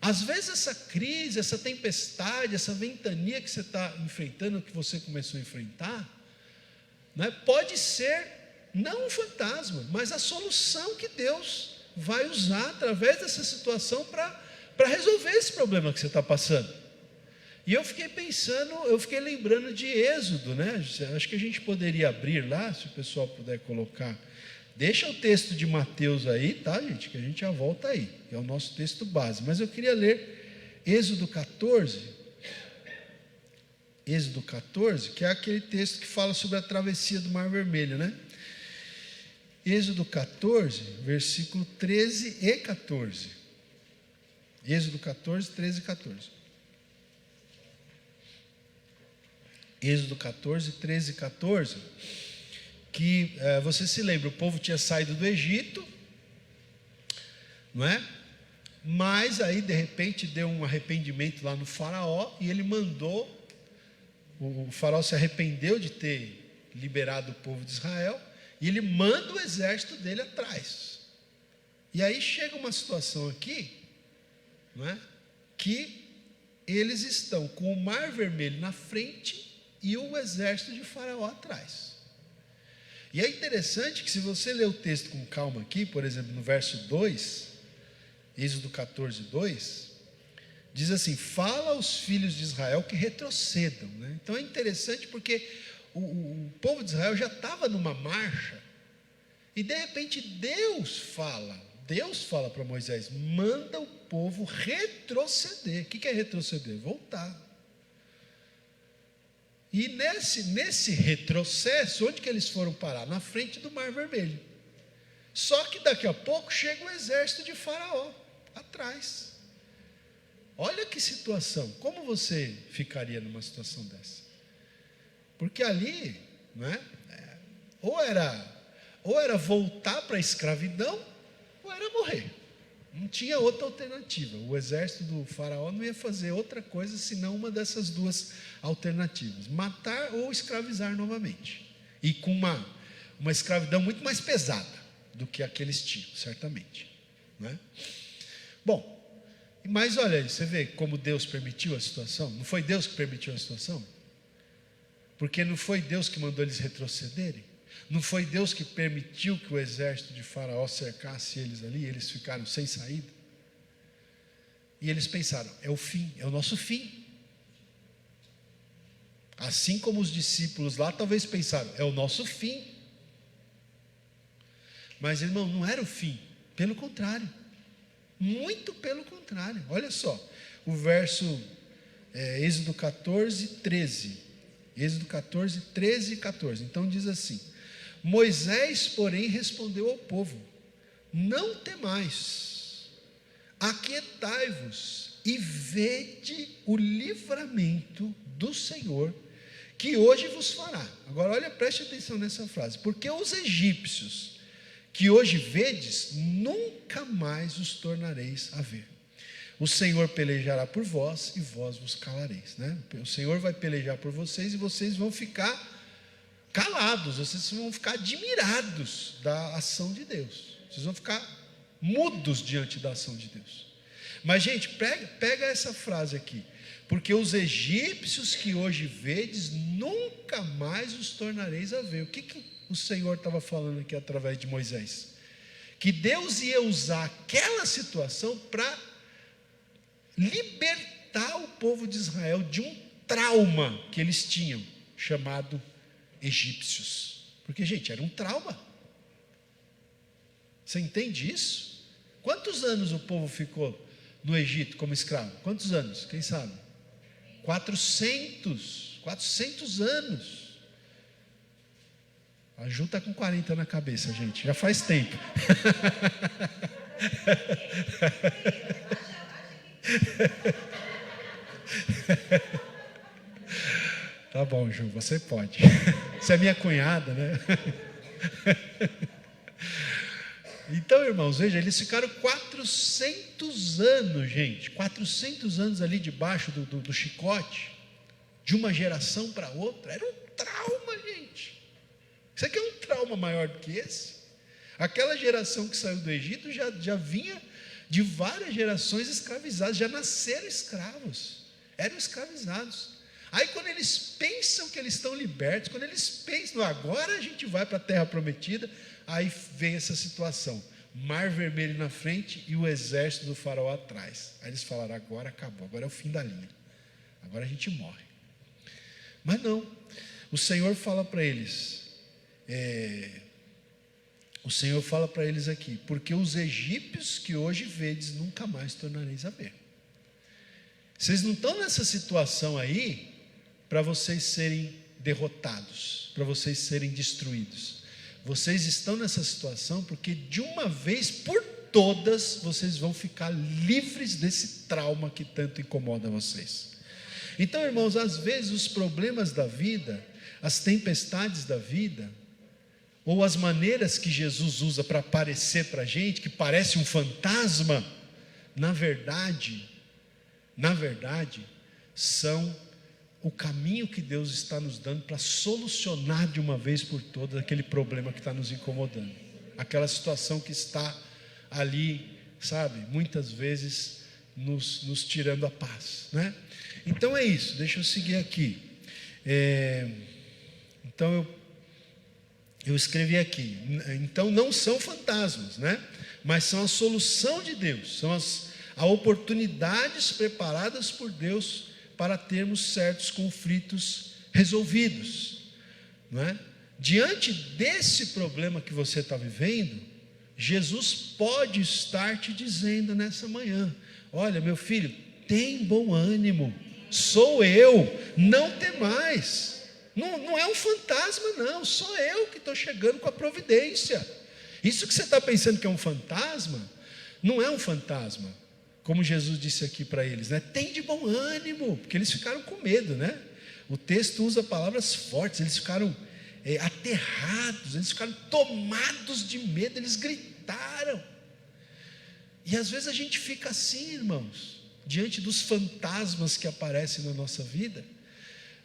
Às vezes essa crise, essa tempestade, essa ventania que você está enfrentando, que você começou a enfrentar, né, pode ser não um fantasma, mas a solução que Deus vai usar através dessa situação para resolver esse problema que você está passando. E eu fiquei pensando, eu fiquei lembrando de Êxodo, né? Acho que a gente poderia abrir lá, se o pessoal puder colocar. Deixa o texto de Mateus aí, tá, gente? Que a gente já volta aí, que é o nosso texto base. Mas eu queria ler Êxodo 14. Êxodo 14, que é aquele texto que fala sobre a travessia do Mar Vermelho, né? Êxodo 14, versículo 13 e 14. Êxodo 14, 13 e 14. Êxodo 14, 13 e 14. Que você se lembra, o povo tinha saído do Egito, não é? Mas aí de repente deu um arrependimento lá no faraó, e ele mandou, o faraó se arrependeu de ter liberado o povo de Israel, e ele manda o exército dele atrás. E aí chega uma situação aqui, não é? Que eles estão com o Mar Vermelho na frente e o exército de faraó atrás. E é interessante que, se você ler o texto com calma aqui, por exemplo, no verso 2, Êxodo 14, 2, diz assim: fala aos filhos de Israel que retrocedam, né? Então é interessante porque o povo de Israel já estava numa marcha, e de repente Deus fala para Moisés: manda o povo retroceder. O que é retroceder? Voltar. E nesse retrocesso, onde que eles foram parar? Na frente do Mar Vermelho. Só que daqui a pouco chega o exército de Faraó atrás. Olha que situação. Como você ficaria numa situação dessa? Porque ali, não é? Ou era voltar para a escravidão, ou era morrer. Não tinha outra alternativa. O exército do faraó não ia fazer outra coisa senão uma dessas duas alternativas: matar ou escravizar novamente. E com uma escravidão muito mais pesada do que aqueles tinham, certamente. Não é? Bom, mas olha aí, você vê como Deus permitiu a situação? Não foi Deus que permitiu a situação? Porque não foi Deus que mandou eles retrocederem? Não foi Deus que permitiu que o exército de Faraó cercasse eles ali, e eles ficaram sem saída? E eles pensaram: é o fim, é o nosso fim. Assim como os discípulos lá talvez pensaram: é o nosso fim. Mas, irmão, não era o fim, pelo contrário, muito pelo contrário. Olha só, o verso Êxodo 14, 13. Êxodo 14, 13 e 14. Então diz assim: Moisés, porém, respondeu ao povo: não temais, aquietai-vos e vede o livramento do Senhor, que hoje vos fará. Agora olha, preste atenção nessa frase: porque os egípcios que hoje vedes, nunca mais os tornareis a ver. O Senhor pelejará por vós e vós vos calareis, né? O Senhor vai pelejar por vocês e vocês vão ficar calados, vocês vão ficar admirados da ação de Deus, vocês vão ficar mudos diante da ação de Deus. Mas, gente, pega essa frase aqui: porque os egípcios que hoje vedes, nunca mais os tornareis a ver. O que o Senhor estava falando aqui através de Moisés? Que Deus ia usar aquela situação para libertar o povo de Israel de um trauma que eles tinham, chamado egípcios. Porque, gente, era um trauma. Você entende isso? Quantos anos o povo ficou no Egito como escravo? Quantos anos? Quem sabe? 400 anos. A Ju está com 40 na cabeça, gente, já faz tempo. Tá bom, Ju, você pode. Você é minha cunhada, né? Então, irmãos, veja, eles ficaram 400 anos, gente, 400 anos ali debaixo do chicote, de uma geração para outra. Era um trauma, gente. Isso aqui é um trauma maior do que esse. Aquela geração que saiu do Egito já vinha de várias gerações escravizadas, já nasceram escravos, eram escravizados. Aí quando eles pensam que eles estão libertos, quando eles pensam, agora a gente vai para a terra prometida, aí vem essa situação, mar vermelho na frente e o exército do faraó atrás. Aí eles falaram, agora acabou, agora é o fim da linha, agora a gente morre. Mas não, o Senhor fala para eles, aqui, porque os egípcios que hoje vedes, nunca mais tornareis a ver. Vocês não estão nessa situação aí para vocês serem derrotados, para vocês serem destruídos. Vocês estão nessa situação porque de uma vez por todas vocês vão ficar livres desse trauma que tanto incomoda vocês. Então, irmãos, às vezes os problemas da vida, as tempestades da vida, ou as maneiras que Jesus usa para aparecer para a gente, que parece um fantasma, na verdade, são o caminho que Deus está nos dando para solucionar de uma vez por todas aquele problema que está nos incomodando, aquela situação que está ali, sabe, muitas vezes nos tirando a paz, né? Então é isso, deixa eu seguir aqui. Então eu escrevi aqui, então não são fantasmas, né? Mas são a solução de Deus, são as oportunidades preparadas por Deus para termos certos conflitos resolvidos, não é? Diante desse problema que você está vivendo, Jesus pode estar te dizendo nessa manhã, olha, meu filho, tem bom ânimo, sou eu, não temais. Não é um fantasma, não, sou eu que estou chegando com a providência. Isso que você está pensando que é um fantasma, não é um fantasma, como Jesus disse aqui para eles, né? Tem de bom ânimo, porque eles ficaram com medo, né? O texto usa palavras fortes, eles ficaram aterrados, eles ficaram tomados de medo, eles gritaram. E às vezes a gente fica assim, irmãos, diante dos fantasmas que aparecem na nossa vida.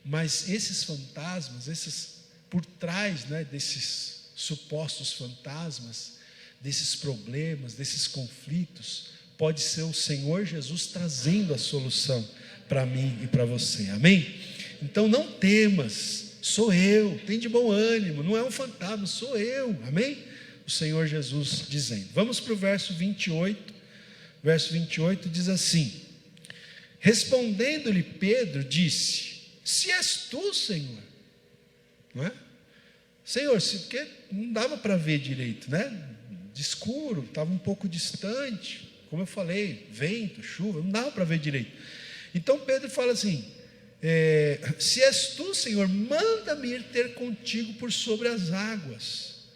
Mas esses fantasmas, por trás, né, desses supostos fantasmas, desses problemas, desses conflitos, pode ser o Senhor Jesus trazendo a solução para mim e para você, amém? Então não temas, sou eu, tem de bom ânimo, não é um fantasma, sou eu, amém? O Senhor Jesus dizendo. Vamos para o verso 28, verso 28 diz assim, respondendo-lhe Pedro, disse, se és tu, Senhor, não é? Senhor, porque não dava para ver direito, né? De escuro, estava um pouco distante, como eu falei, vento, chuva, não dava para ver direito. Então Pedro fala assim, se és tu, Senhor, manda-me ir ter contigo por sobre as águas.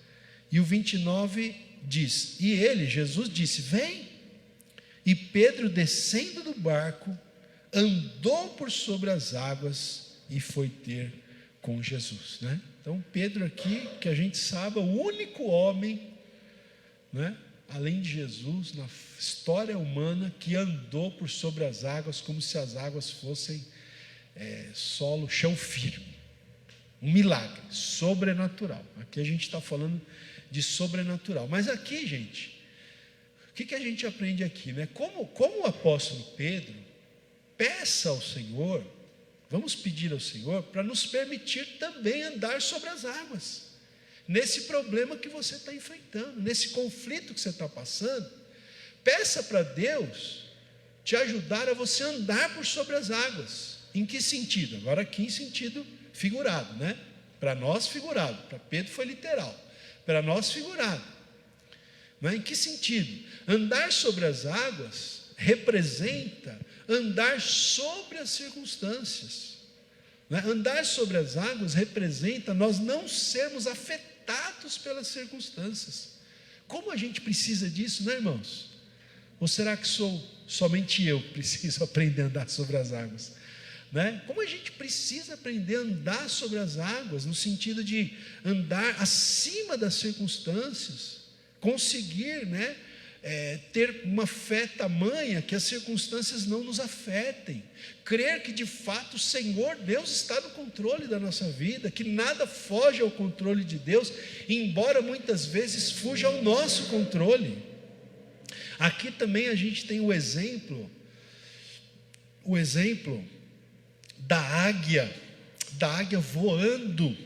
E o 29 diz, e ele, Jesus disse, vem. E Pedro, descendo do barco, andou por sobre as águas e foi ter com Jesus, né? Então Pedro aqui, que a gente sabe, é o único homem, né, além de Jesus, na história humana, que andou por sobre as águas como se as águas fossem solo, chão firme. Um milagre sobrenatural. Aqui a gente está falando de sobrenatural. Mas aqui, gente, o que a gente aprende aqui, né? Como o apóstolo Pedro, peça ao Senhor, vamos pedir ao Senhor para nos permitir também andar sobre as águas, nesse problema que você está enfrentando, nesse conflito que você está passando. Peça para Deus te ajudar a você andar por sobre as águas. Em que sentido? Agora aqui em sentido figurado, né? Para nós figurado, para Pedro foi literal, para nós figurado. Mas em que sentido? Andar sobre as águas representa andar sobre as circunstâncias, né? Andar sobre as águas representa nós não sermos afetados pelas circunstâncias. Como a gente precisa disso, né, irmãos? Ou será que sou somente eu que preciso aprender a andar sobre as águas? Né? Como a gente precisa aprender a andar sobre as águas, no sentido de andar acima das circunstâncias, conseguir, né, ter uma fé tamanha que as circunstâncias não nos afetem, crer que de fato o Senhor Deus está no controle da nossa vida, que nada foge ao controle de Deus, embora muitas vezes fuja ao nosso controle. Aqui também a gente tem o exemplo da águia voando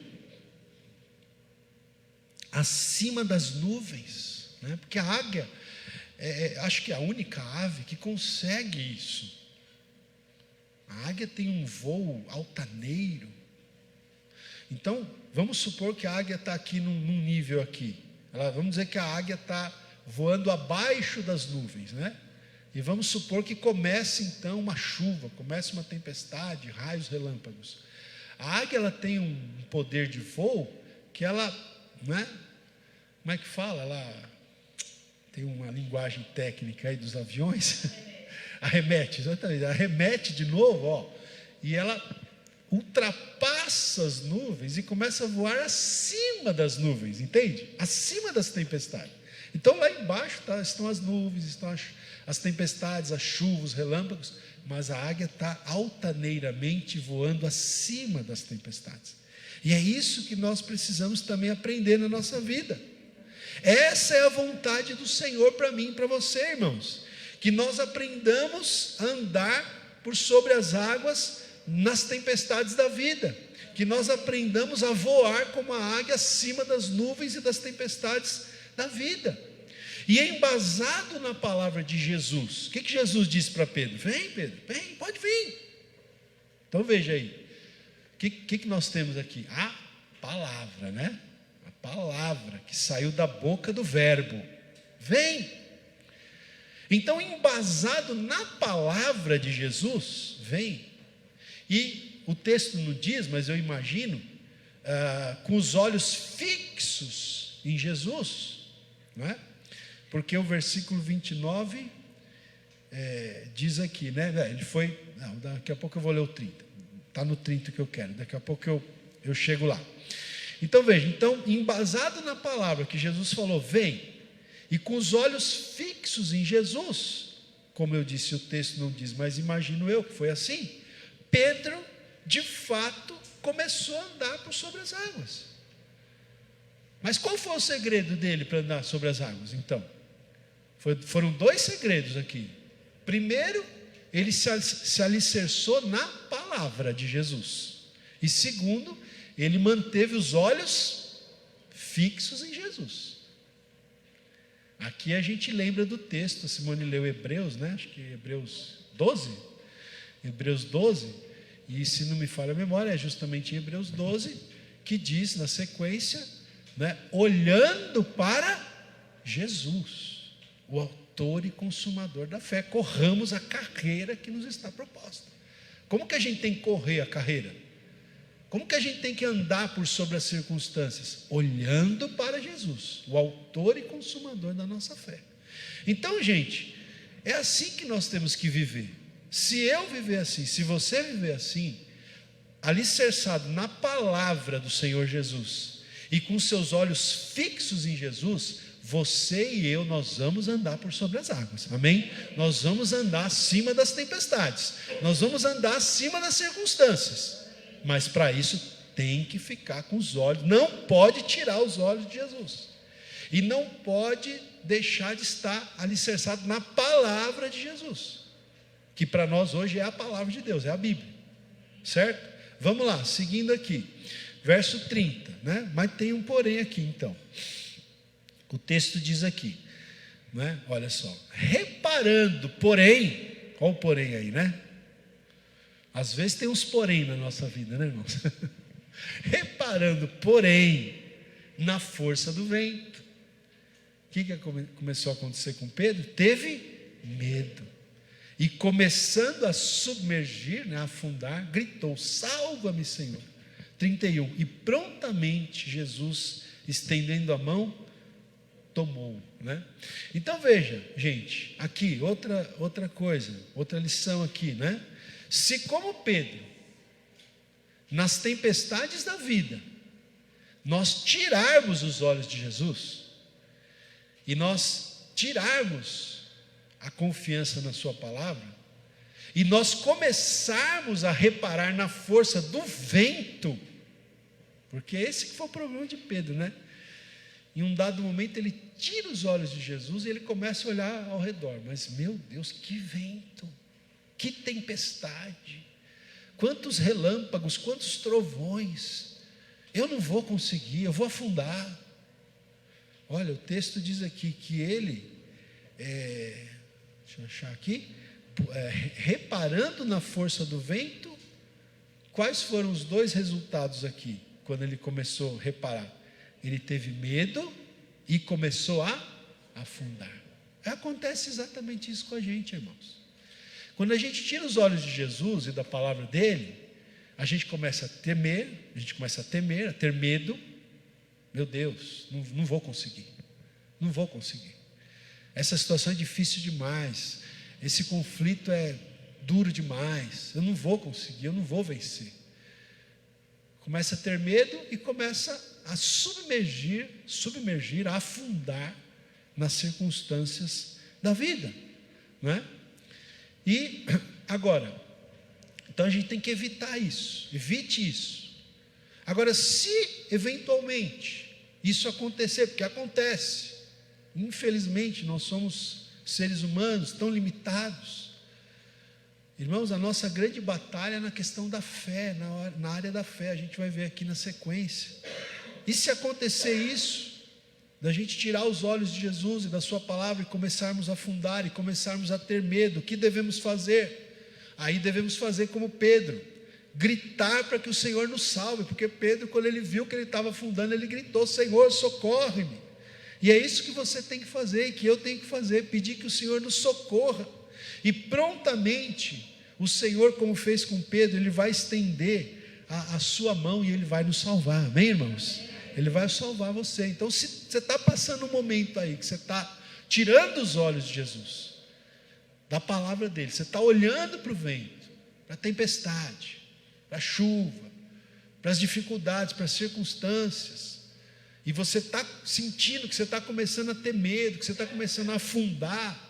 acima das nuvens, né? Porque a águia acho que é a única ave que consegue isso. A águia tem um voo altaneiro. Então, vamos supor que a águia está aqui num nível aqui. Vamos dizer que a águia está voando abaixo das nuvens, né? E vamos supor que comece então uma chuva, comece uma tempestade, raios, relâmpagos. A águia, ela tem um poder de voo que ela, né? Como é que fala? Ela tem uma linguagem técnica aí dos aviões. Arremete, exatamente. Arremete de novo, ó. E ela ultrapassa as nuvens e começa a voar acima das nuvens, entende? Acima das tempestades. Então lá embaixo estão as nuvens, estão as tempestades, as chuvas, os relâmpagos, mas a águia está altaneiramente voando acima das tempestades. E é isso que nós precisamos também aprender na nossa vida. Essa é a vontade do Senhor para mim e para você, irmãos, que nós aprendamos a andar por sobre as águas nas tempestades da vida, que nós aprendamos a voar como a águia acima das nuvens e das tempestades da vida. E embasado na palavra de Jesus, o que Jesus disse para Pedro? Vem, Pedro, vem, pode vir. Então veja aí, o que nós temos aqui? A palavra, né? A palavra que saiu da boca do verbo. Vem. Então, embasado na palavra de Jesus, vem. E o texto não diz, mas eu imagino, com os olhos fixos em Jesus, não é? Porque o versículo 29 diz aqui, né? Ele foi, não, daqui a pouco eu vou ler o 30, está no 30 que eu quero, daqui a pouco eu chego lá. Então veja, embasado na palavra que Jesus falou, vem, e com os olhos fixos em Jesus, como eu disse, o texto não diz, mas imagino eu que foi assim, Pedro, de fato, começou a andar por sobre as águas. Mas qual foi o segredo dele para andar sobre as águas, então? Foram dois segredos aqui. Primeiro, ele se alicerçou na palavra de Jesus. E segundo, ele manteve os olhos fixos em Jesus. Aqui a gente lembra do texto, a Simone leu Hebreus, né? Acho que Hebreus 12. Hebreus 12, e se não me falha a memória, é justamente em Hebreus 12, que diz na sequência, né? Olhando para Jesus, o autor e consumador da fé, corramos a carreira que nos está proposta. Como que a gente tem que correr a carreira? Como que a gente tem que andar por sobre as circunstâncias? Olhando para Jesus, o autor e consumador da nossa fé. Então, gente, é assim que nós temos que viver. Se eu viver assim, se você viver assim, alicerçado na palavra do Senhor Jesus, e com seus olhos fixos em Jesus, você e eu, nós vamos andar por sobre as águas, amém? Nós vamos andar acima das tempestades, nós vamos andar acima das circunstâncias, mas para isso tem que ficar com os olhos, não pode tirar os olhos de Jesus, e não pode deixar de estar alicerçado na palavra de Jesus, que para nós hoje é a palavra de Deus, é a Bíblia, certo? Vamos lá, seguindo aqui, verso 30, né? Mas tem um porém aqui então. O texto diz aqui, né? Olha só, reparando, porém, qual o porém aí, né? Às vezes tem uns porém na nossa vida, né, irmãos? Reparando, porém, na força do vento. O que começou a acontecer com Pedro? Teve medo. E começando a submergir, né, a afundar, gritou: salva-me, Senhor. 31. E prontamente Jesus, estendendo a mão, tomou, né? Então veja, gente, aqui outra coisa, outra lição aqui, né? Se como Pedro, nas tempestades da vida, nós tirarmos os olhos de Jesus, e nós tirarmos a confiança na sua palavra, e nós começarmos a reparar na força do vento, porque esse que foi o problema de Pedro, né? Em um dado momento ele tira os olhos de Jesus e ele começa a olhar ao redor, mas meu Deus, que vento, que tempestade, quantos relâmpagos, quantos trovões, eu não vou conseguir, eu vou afundar. Olha, o texto diz aqui que ele, deixa eu achar aqui, reparando na força do vento, quais foram os dois resultados aqui, quando ele começou a reparar? Ele teve medo e começou a afundar. Acontece exatamente isso com a gente, irmãos. Quando a gente tira os olhos de Jesus e da palavra dele, a gente começa a temer, a ter medo. Meu Deus, não vou conseguir, não vou conseguir. Essa situação é difícil demais, esse conflito é duro demais, eu não vou conseguir, eu não vou vencer. Começa a ter medo e começa a submergir, a afundar nas circunstâncias da vida, não é? E agora, então a gente tem que evitar isso, evite isso. Agora, se eventualmente isso acontecer, porque acontece, infelizmente nós somos seres humanos tão limitados, irmãos, a nossa grande batalha é na questão da fé, na área da fé, a gente vai ver aqui na sequência. E se acontecer isso, da gente tirar os olhos de Jesus e da sua palavra e começarmos a afundar e começarmos a ter medo, o que devemos fazer? Aí devemos fazer como Pedro, gritar para que o Senhor nos salve, porque Pedro, quando ele viu que ele estava afundando, ele gritou: Senhor, socorre-me. E é isso que você tem que fazer, e que eu tenho que fazer, pedir que o Senhor nos socorra. E prontamente, o Senhor, como fez com Pedro, ele vai estender a sua mão e ele vai nos salvar, amém, irmãos? Ele vai salvar você. Então, se você está passando um momento aí, que você está tirando os olhos de Jesus, da palavra dele, você está olhando para o vento, para a tempestade, para a chuva, para as dificuldades, para as circunstâncias, e você está sentindo que você está começando a ter medo, que você está começando a afundar,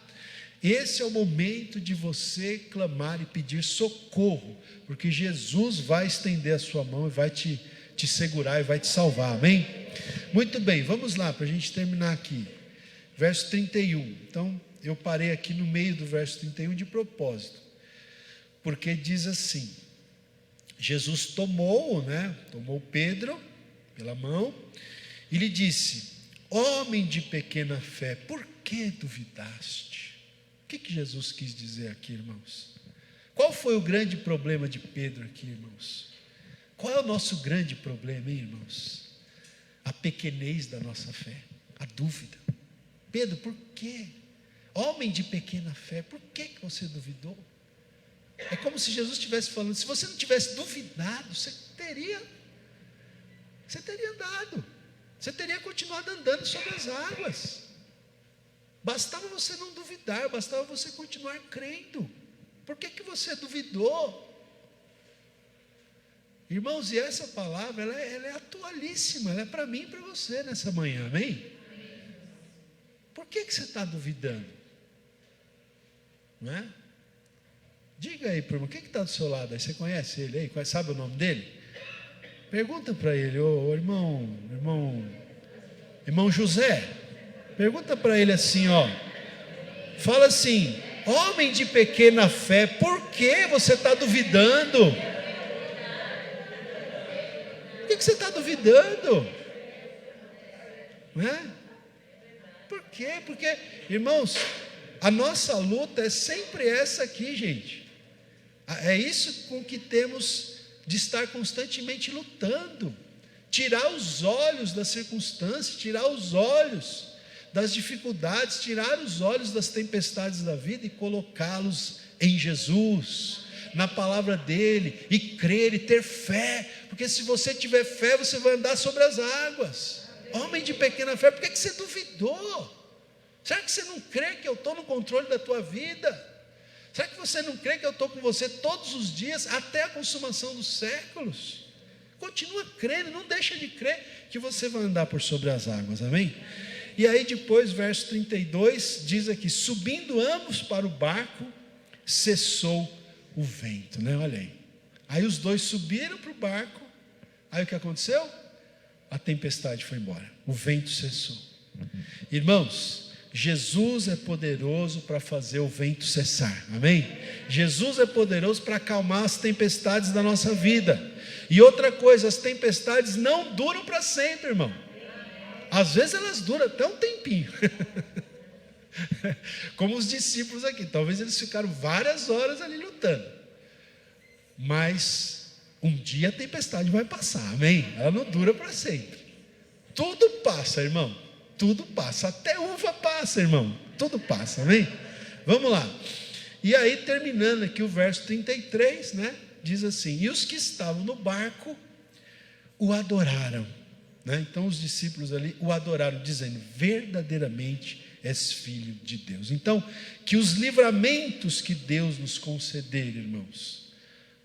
esse é o momento de você clamar e pedir socorro, porque Jesus vai estender a sua mão e vai te segurar e vai te salvar, amém? Muito bem, vamos lá, para a gente terminar aqui, verso 31, então eu parei aqui no meio do verso 31 de propósito, porque diz assim, Jesus tomou Pedro pela mão, e lhe disse: homem de pequena fé, por que duvidaste? O que Jesus quis dizer aqui, irmãos? Qual foi o grande problema de Pedro aqui, irmãos? Qual é o nosso grande problema, hein, irmãos? A pequenez da nossa fé, a dúvida. Pedro, por quê? Homem de pequena fé, por que você duvidou? É como se Jesus estivesse falando: se você não tivesse duvidado, você teria andado, você teria continuado andando sobre as águas. Bastava você não duvidar, bastava você continuar crendo. Por que você duvidou? Irmãos, e essa palavra, ela é atualíssima, ela é para mim e para você nessa manhã, amém? Por que você está duvidando? Não é? Diga aí, primo, quem que está do seu lado aí? Você conhece ele aí? Sabe o nome dele? Pergunta para ele, ô irmão José. Pergunta para ele assim, ó. Fala assim: homem de pequena fé, por que você está duvidando? Por que você está duvidando? Não é? Por quê? Porque, irmãos, a nossa luta é sempre essa aqui, gente. É isso com que temos de estar constantemente lutando. Tirar os olhos das circunstâncias, tirar os olhos das dificuldades, tirar os olhos das tempestades da vida e colocá-los em Jesus, na palavra dele, e crer e ter fé, porque se você tiver fé, você vai andar sobre as águas. Homem de pequena fé, por que você duvidou? Será que você não crê que eu estou no controle da tua vida? Será que você não crê que eu estou com você todos os dias, até a consumação dos séculos? Continua crendo, não deixa de crer que você vai andar por sobre as águas, amém? E aí depois, verso 32, diz aqui: subindo ambos para o barco, cessou o vento, né? Olha aí. Aí os dois subiram para o barco, aí o que aconteceu? A tempestade foi embora, o vento cessou. Irmãos, Jesus é poderoso para fazer o vento cessar, amém? Jesus é poderoso para acalmar as tempestades da nossa vida. E outra coisa, as tempestades não duram para sempre, irmão. Às vezes elas duram até um tempinho. Como os discípulos aqui, talvez eles ficaram várias horas ali lutando. Mas um dia a tempestade vai passar, amém? Ela não dura para sempre. Tudo passa, irmão. Tudo passa, até uva passa, irmão. Tudo passa, amém? Vamos lá. E aí, terminando aqui o verso 33, né? Diz assim: e os que estavam no barco o adoraram, né? Então os discípulos ali o adoraram, dizendo: verdadeiramente és filho de Deus. Então, que os livramentos que Deus nos conceder, irmãos,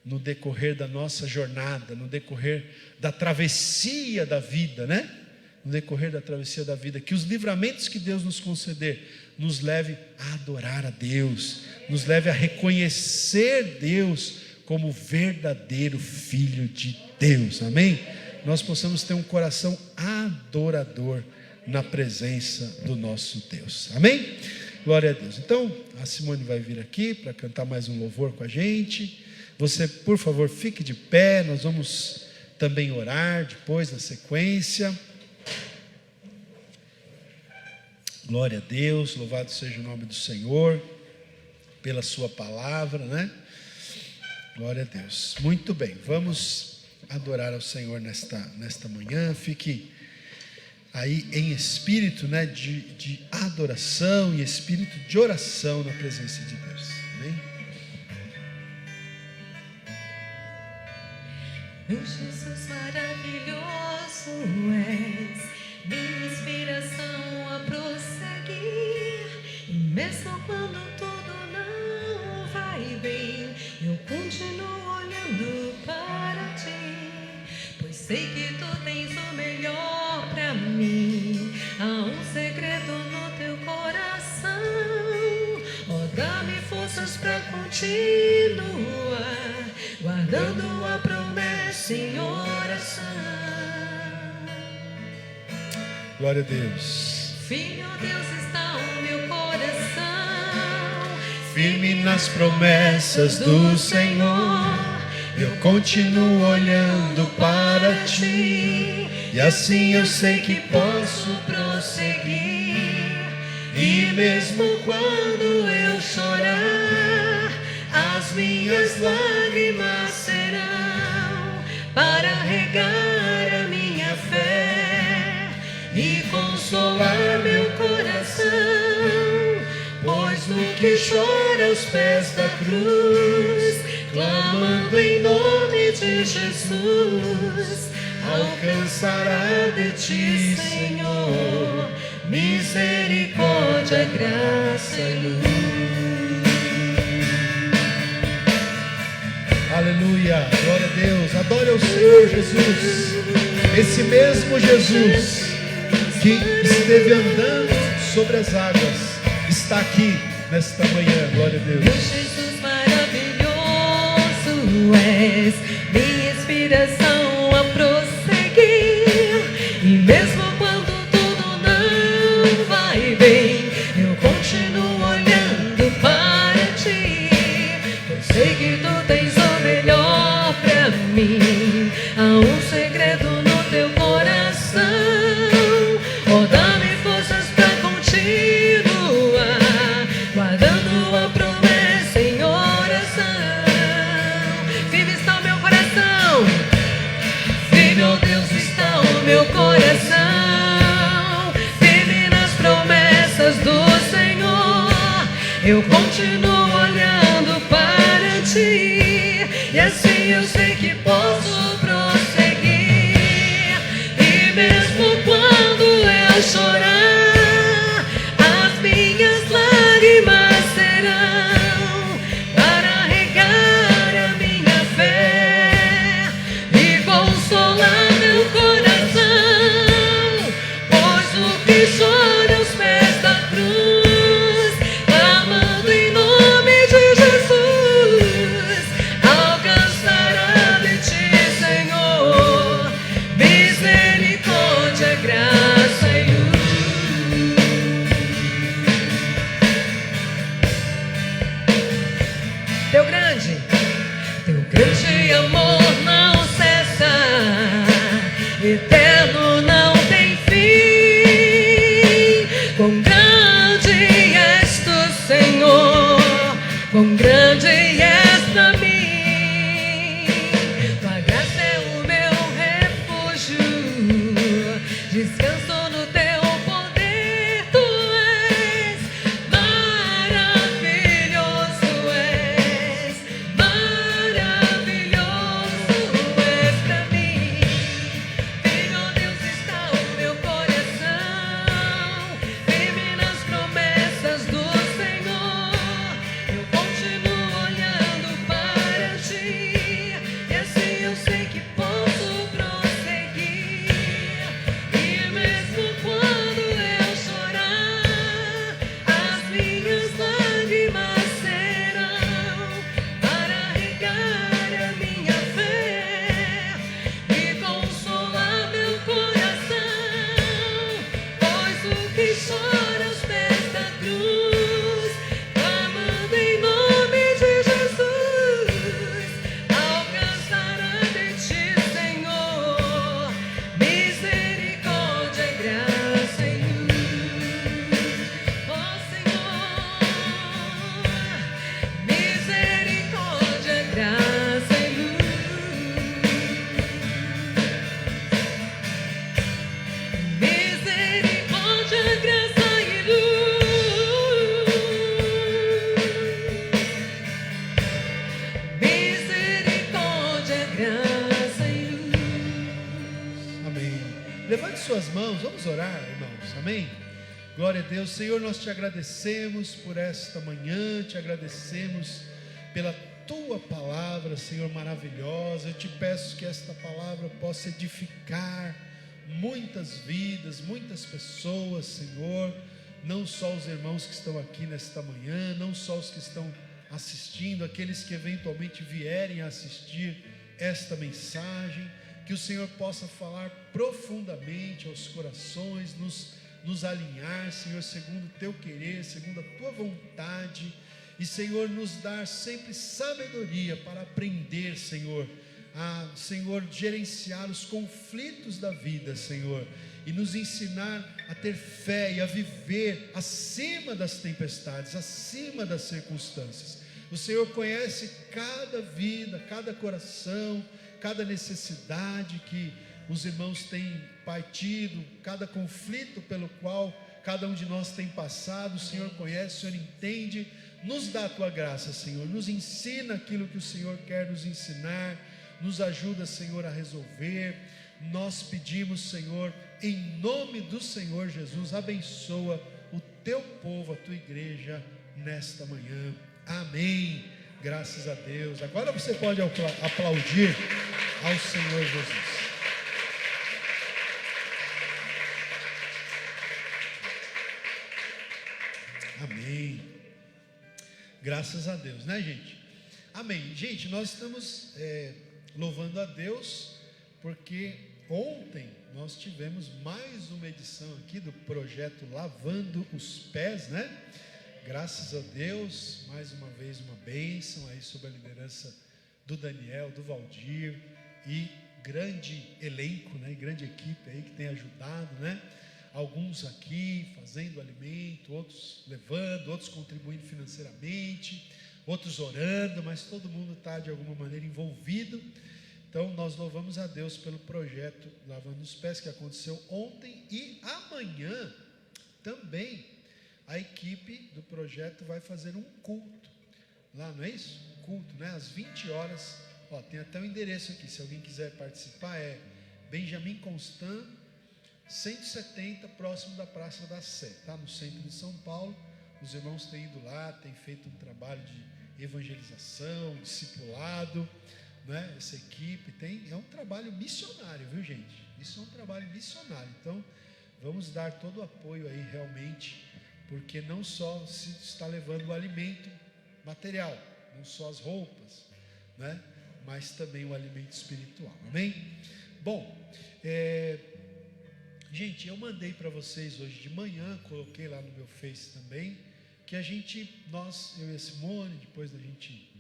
no decorrer da nossa jornada, no decorrer da travessia da vida, né? No decorrer da travessia da vida, que os livramentos que Deus nos conceder nos leve a adorar a Deus, nos leve a reconhecer Deus como verdadeiro Filho de Deus, amém? Nós possamos ter um coração adorador na presença do nosso Deus, amém? Glória a Deus. Então, a Simone vai vir aqui para cantar mais um louvor com a gente. Você, por favor, fique de pé, nós vamos também orar depois, na sequência. Glória a Deus, louvado seja o nome do Senhor, pela sua palavra, né? Glória a Deus. Muito bem, vamos adorar ao Senhor nesta manhã. Fique aí em espírito, né, de adoração e espírito de oração na presença de Deus, amém? Meu Jesus maravilhoso és, minha inspiração a prosseguir, e mesmo quando tudo não vai bem, eu continuo olhando para ti, pois sei que tu tens o melhor para mim. Há um segredo no teu coração, oh, dá-me forças para continuar, guardando a promessa em oração. Glória a Deus. Filho, Deus, está o meu coração Firme nas promessas do Senhor, eu continuo olhando para ti, e assim eu sei que posso prosseguir. E mesmo quando eu chorar, as minhas lágrimas serão para regar a minha fé e consolar meu coração, pois no que chora aos pés da cruz, clamando em nome de Jesus, alcançará de ti, Senhor, misericórdia, graça e luz. Aleluia, glória a Deus. Adore ao Senhor Jesus, esse mesmo Jesus que esteve andando sobre as águas, está aqui nesta manhã. Glória a Deus. Meu Jesus maravilhoso és, minha inspiração a prosseguir. E mesmo quando tudo não vai bem, eu continuo olhando para ti. Pois sei que tu tens o melhor pra mim. Há um segredo no teu coração. Oh, dá-me forças pra continuar, guardando a promessa em oração. Firme está o meu coração, firme, oh Deus, está o meu coração. Firme nas promessas do Senhor, eu continuo olhando para ti. E assim eu sei que posso prosseguir. E mesmo quando eu chorar, as minhas lágrimas serão para regar a minha fé e consolar meu coração. Pois o que chora aos pés da cruz, clamando em nome de Jesus, alcançará de ti, Senhor, misericórdia, graça e luz. Teu grande amor não cessa, eterno não tem fim. Quão grande és tu, Senhor, quão grande és pra mim. Tua graça é o meu refúgio, descanso no teu poder. Tu és maravilhoso, és maravilhoso, és pra mim. Firme, oh Deus, está o meu coração, firme nas promessas do Senhor. Eu continuo olhando para ti, e assim eu sei que posso prosseguir. E mesmo quando eu chorar, as minhas lágrimas serão para regar a minha fé e consolar meu coração. Pois o que chora aos pés da cruz, clamando em nome de Jesus, alcançará de ti, Senhor, misericórdia, graça e luz. Ó Senhor, misericórdia, graça e luz. Misericórdia, graça e luz. Misericórdia, graça e luz. Amém. Levante suas mãos, vamos orar, irmãos. Amém. Glória a Deus. Senhor, nós te agradecemos por esta manhã, te agradecemos pela tua palavra, Senhor, maravilhosa. Eu te peço que esta palavra possa edificar muitas vidas, muitas pessoas, Senhor. Não só os irmãos que estão aqui nesta manhã, não só os que estão assistindo, aqueles que eventualmente vierem a assistir esta mensagem. Que o Senhor possa falar profundamente aos corações, nos alinhar, Senhor, segundo o teu querer, segundo a tua vontade. E, Senhor, nos dar sempre sabedoria para aprender, Senhor, a, Senhor, gerenciar os conflitos da vida, Senhor, e nos ensinar a ter fé e a viver acima das tempestades, acima das circunstâncias. O Senhor conhece cada vida, cada coração, cada necessidade que os irmãos têm partido, cada conflito pelo qual cada um de nós tem passado. O Senhor conhece, o Senhor entende. Nos dá a tua graça, Senhor, nos ensina aquilo que o Senhor quer nos ensinar, nos ajuda, Senhor, a resolver. Nós pedimos, Senhor, em nome do Senhor Jesus, abençoa o teu povo, a tua igreja, nesta manhã. Amém. Graças a Deus. Agora você pode aplaudir ao Senhor Jesus. Graças a Deus, né, gente? Amém. Gente, nós estamos louvando a Deus porque ontem nós tivemos mais uma edição aqui do projeto Lavando os Pés, né? Graças a Deus, mais uma vez uma bênção aí sob a liderança do Daniel, do Valdir e grande elenco, né? Grande equipe aí que tem ajudado, né? Alguns aqui fazendo alimento, outros levando, outros contribuindo financeiramente, outros orando, mas todo mundo está de alguma maneira envolvido. Então nós louvamos a Deus pelo projeto Lavando os Pés que aconteceu ontem, e amanhã também a equipe do projeto vai fazer um culto lá, não é isso? Culto, né? Às 20 horas, ó, tem até o endereço aqui, se alguém quiser participar, é Benjamin Constant 170, próximo da Praça da Sé, tá? No centro de São Paulo. Os irmãos têm ido lá, têm feito um trabalho de evangelização, discipulado, né? Essa equipe é um trabalho missionário, viu, gente? Isso é um trabalho missionário. Então vamos dar todo o apoio aí realmente, porque não só se está levando o alimento material, não só as roupas, né? Mas também o alimento espiritual, amém? Bom, gente, eu mandei para vocês hoje de manhã, coloquei lá no meu Face também, que eu e a Simone, depois da gente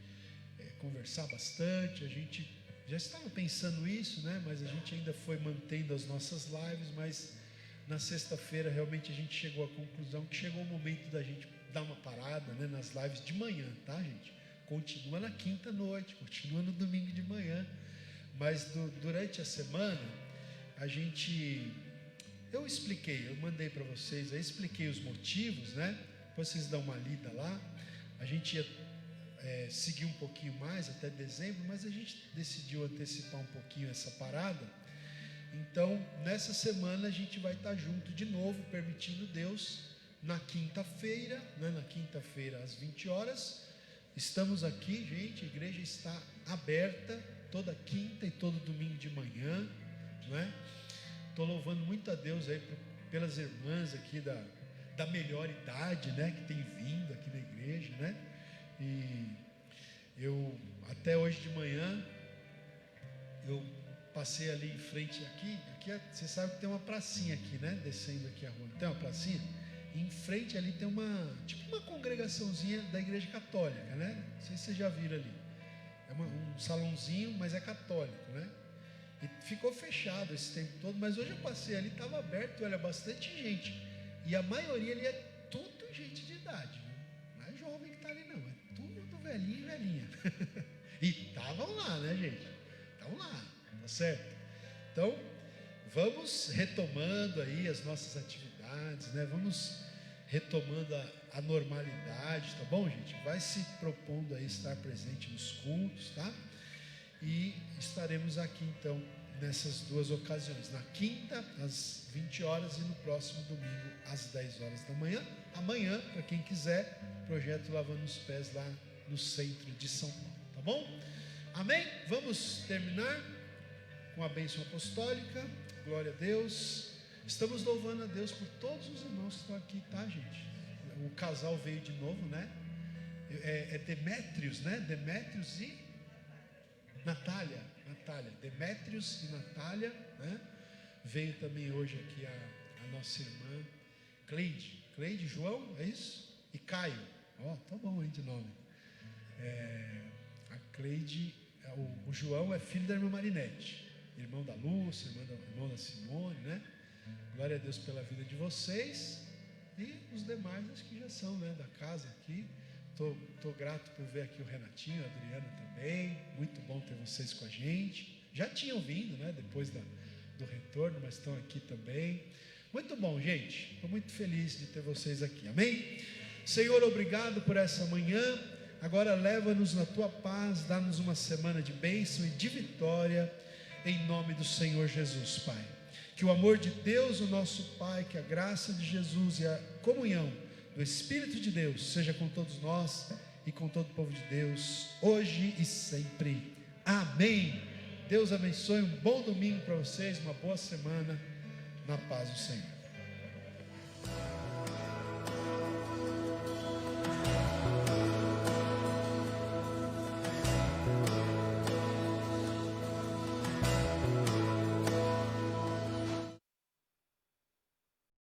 conversar bastante, a gente já estava pensando isso, né? Mas a gente ainda foi mantendo as nossas lives, mas na sexta-feira realmente a gente chegou à conclusão que chegou o momento da gente dar uma parada, né? Nas lives de manhã, tá, gente? Continua na quinta noite, continua no domingo de manhã, mas durante a semana eu mandei para vocês, aí expliquei os motivos, né? Depois vocês dão uma lida lá. A gente ia seguir um pouquinho mais até dezembro, mas a gente decidiu antecipar um pouquinho essa parada. Então, nessa semana a gente vai estar junto de novo, permitindo Deus, na quinta-feira, né? Na quinta-feira às 20 horas. Estamos aqui, gente, a igreja está aberta toda quinta e todo domingo de manhã, né? Estou louvando muito a Deus aí pelas irmãs aqui da melhor idade, né? Que tem vindo aqui na igreja, né? E eu, até hoje de manhã, eu passei ali em frente aqui você sabe que tem uma pracinha aqui, né? Descendo aqui a rua, tem uma pracinha, e em frente ali tem uma congregaçãozinha da igreja católica, né? Não sei se vocês já viram ali, um salãozinho, mas é católico, né? E ficou fechado esse tempo todo, mas hoje eu passei ali, estava aberto, olha, bastante gente, e a maioria ali é tudo gente de idade, né? Não é jovem que está ali não, é tudo velhinho e velhinha. E estavam lá, né, gente? Estavam lá, tá certo? Então, vamos retomando aí as nossas atividades, né? Vamos retomando a normalidade, tá bom, gente? Vai se propondo aí estar presente nos cultos, tá? E estaremos aqui então nessas duas ocasiões, na quinta às 20 horas e no próximo domingo às 10 horas da manhã. Amanhã, para quem quiser, projeto Lavando os Pés lá no centro de São Paulo, tá bom? Amém? Vamos terminar com a bênção apostólica. Glória a Deus. Estamos louvando a Deus por todos os irmãos que estão aqui, tá, gente? O casal veio de novo, né? É Demétrios, né? Demétrios e Natália, Demétrios e Natália, né? Veio também hoje aqui a nossa irmã Cleide, João, é isso? E Caio, tá bom aí de nome. A Cleide, o João é filho da irmã Marinete, irmão da Lúcia, irmão da Simone, né? Glória a Deus pela vida de vocês, e os demais acho que já são, né, da casa aqui. Estou grato por ver aqui o Renatinho, a Adriana também, muito bom ter vocês com a gente. Já tinham vindo, né, depois do retorno, mas estão aqui também. Muito bom, gente, estou muito feliz de ter vocês aqui, amém? Senhor, obrigado por essa manhã. Agora leva-nos na tua paz, dá-nos uma semana de bênção e de vitória, em nome do Senhor Jesus, Pai. Que o amor de Deus, o nosso Pai, que a graça de Jesus e a comunhão do Espírito de Deus seja com todos nós e com todo o povo de Deus, hoje e sempre. Amém. Deus abençoe, um bom domingo para vocês, uma boa semana, na paz do Senhor.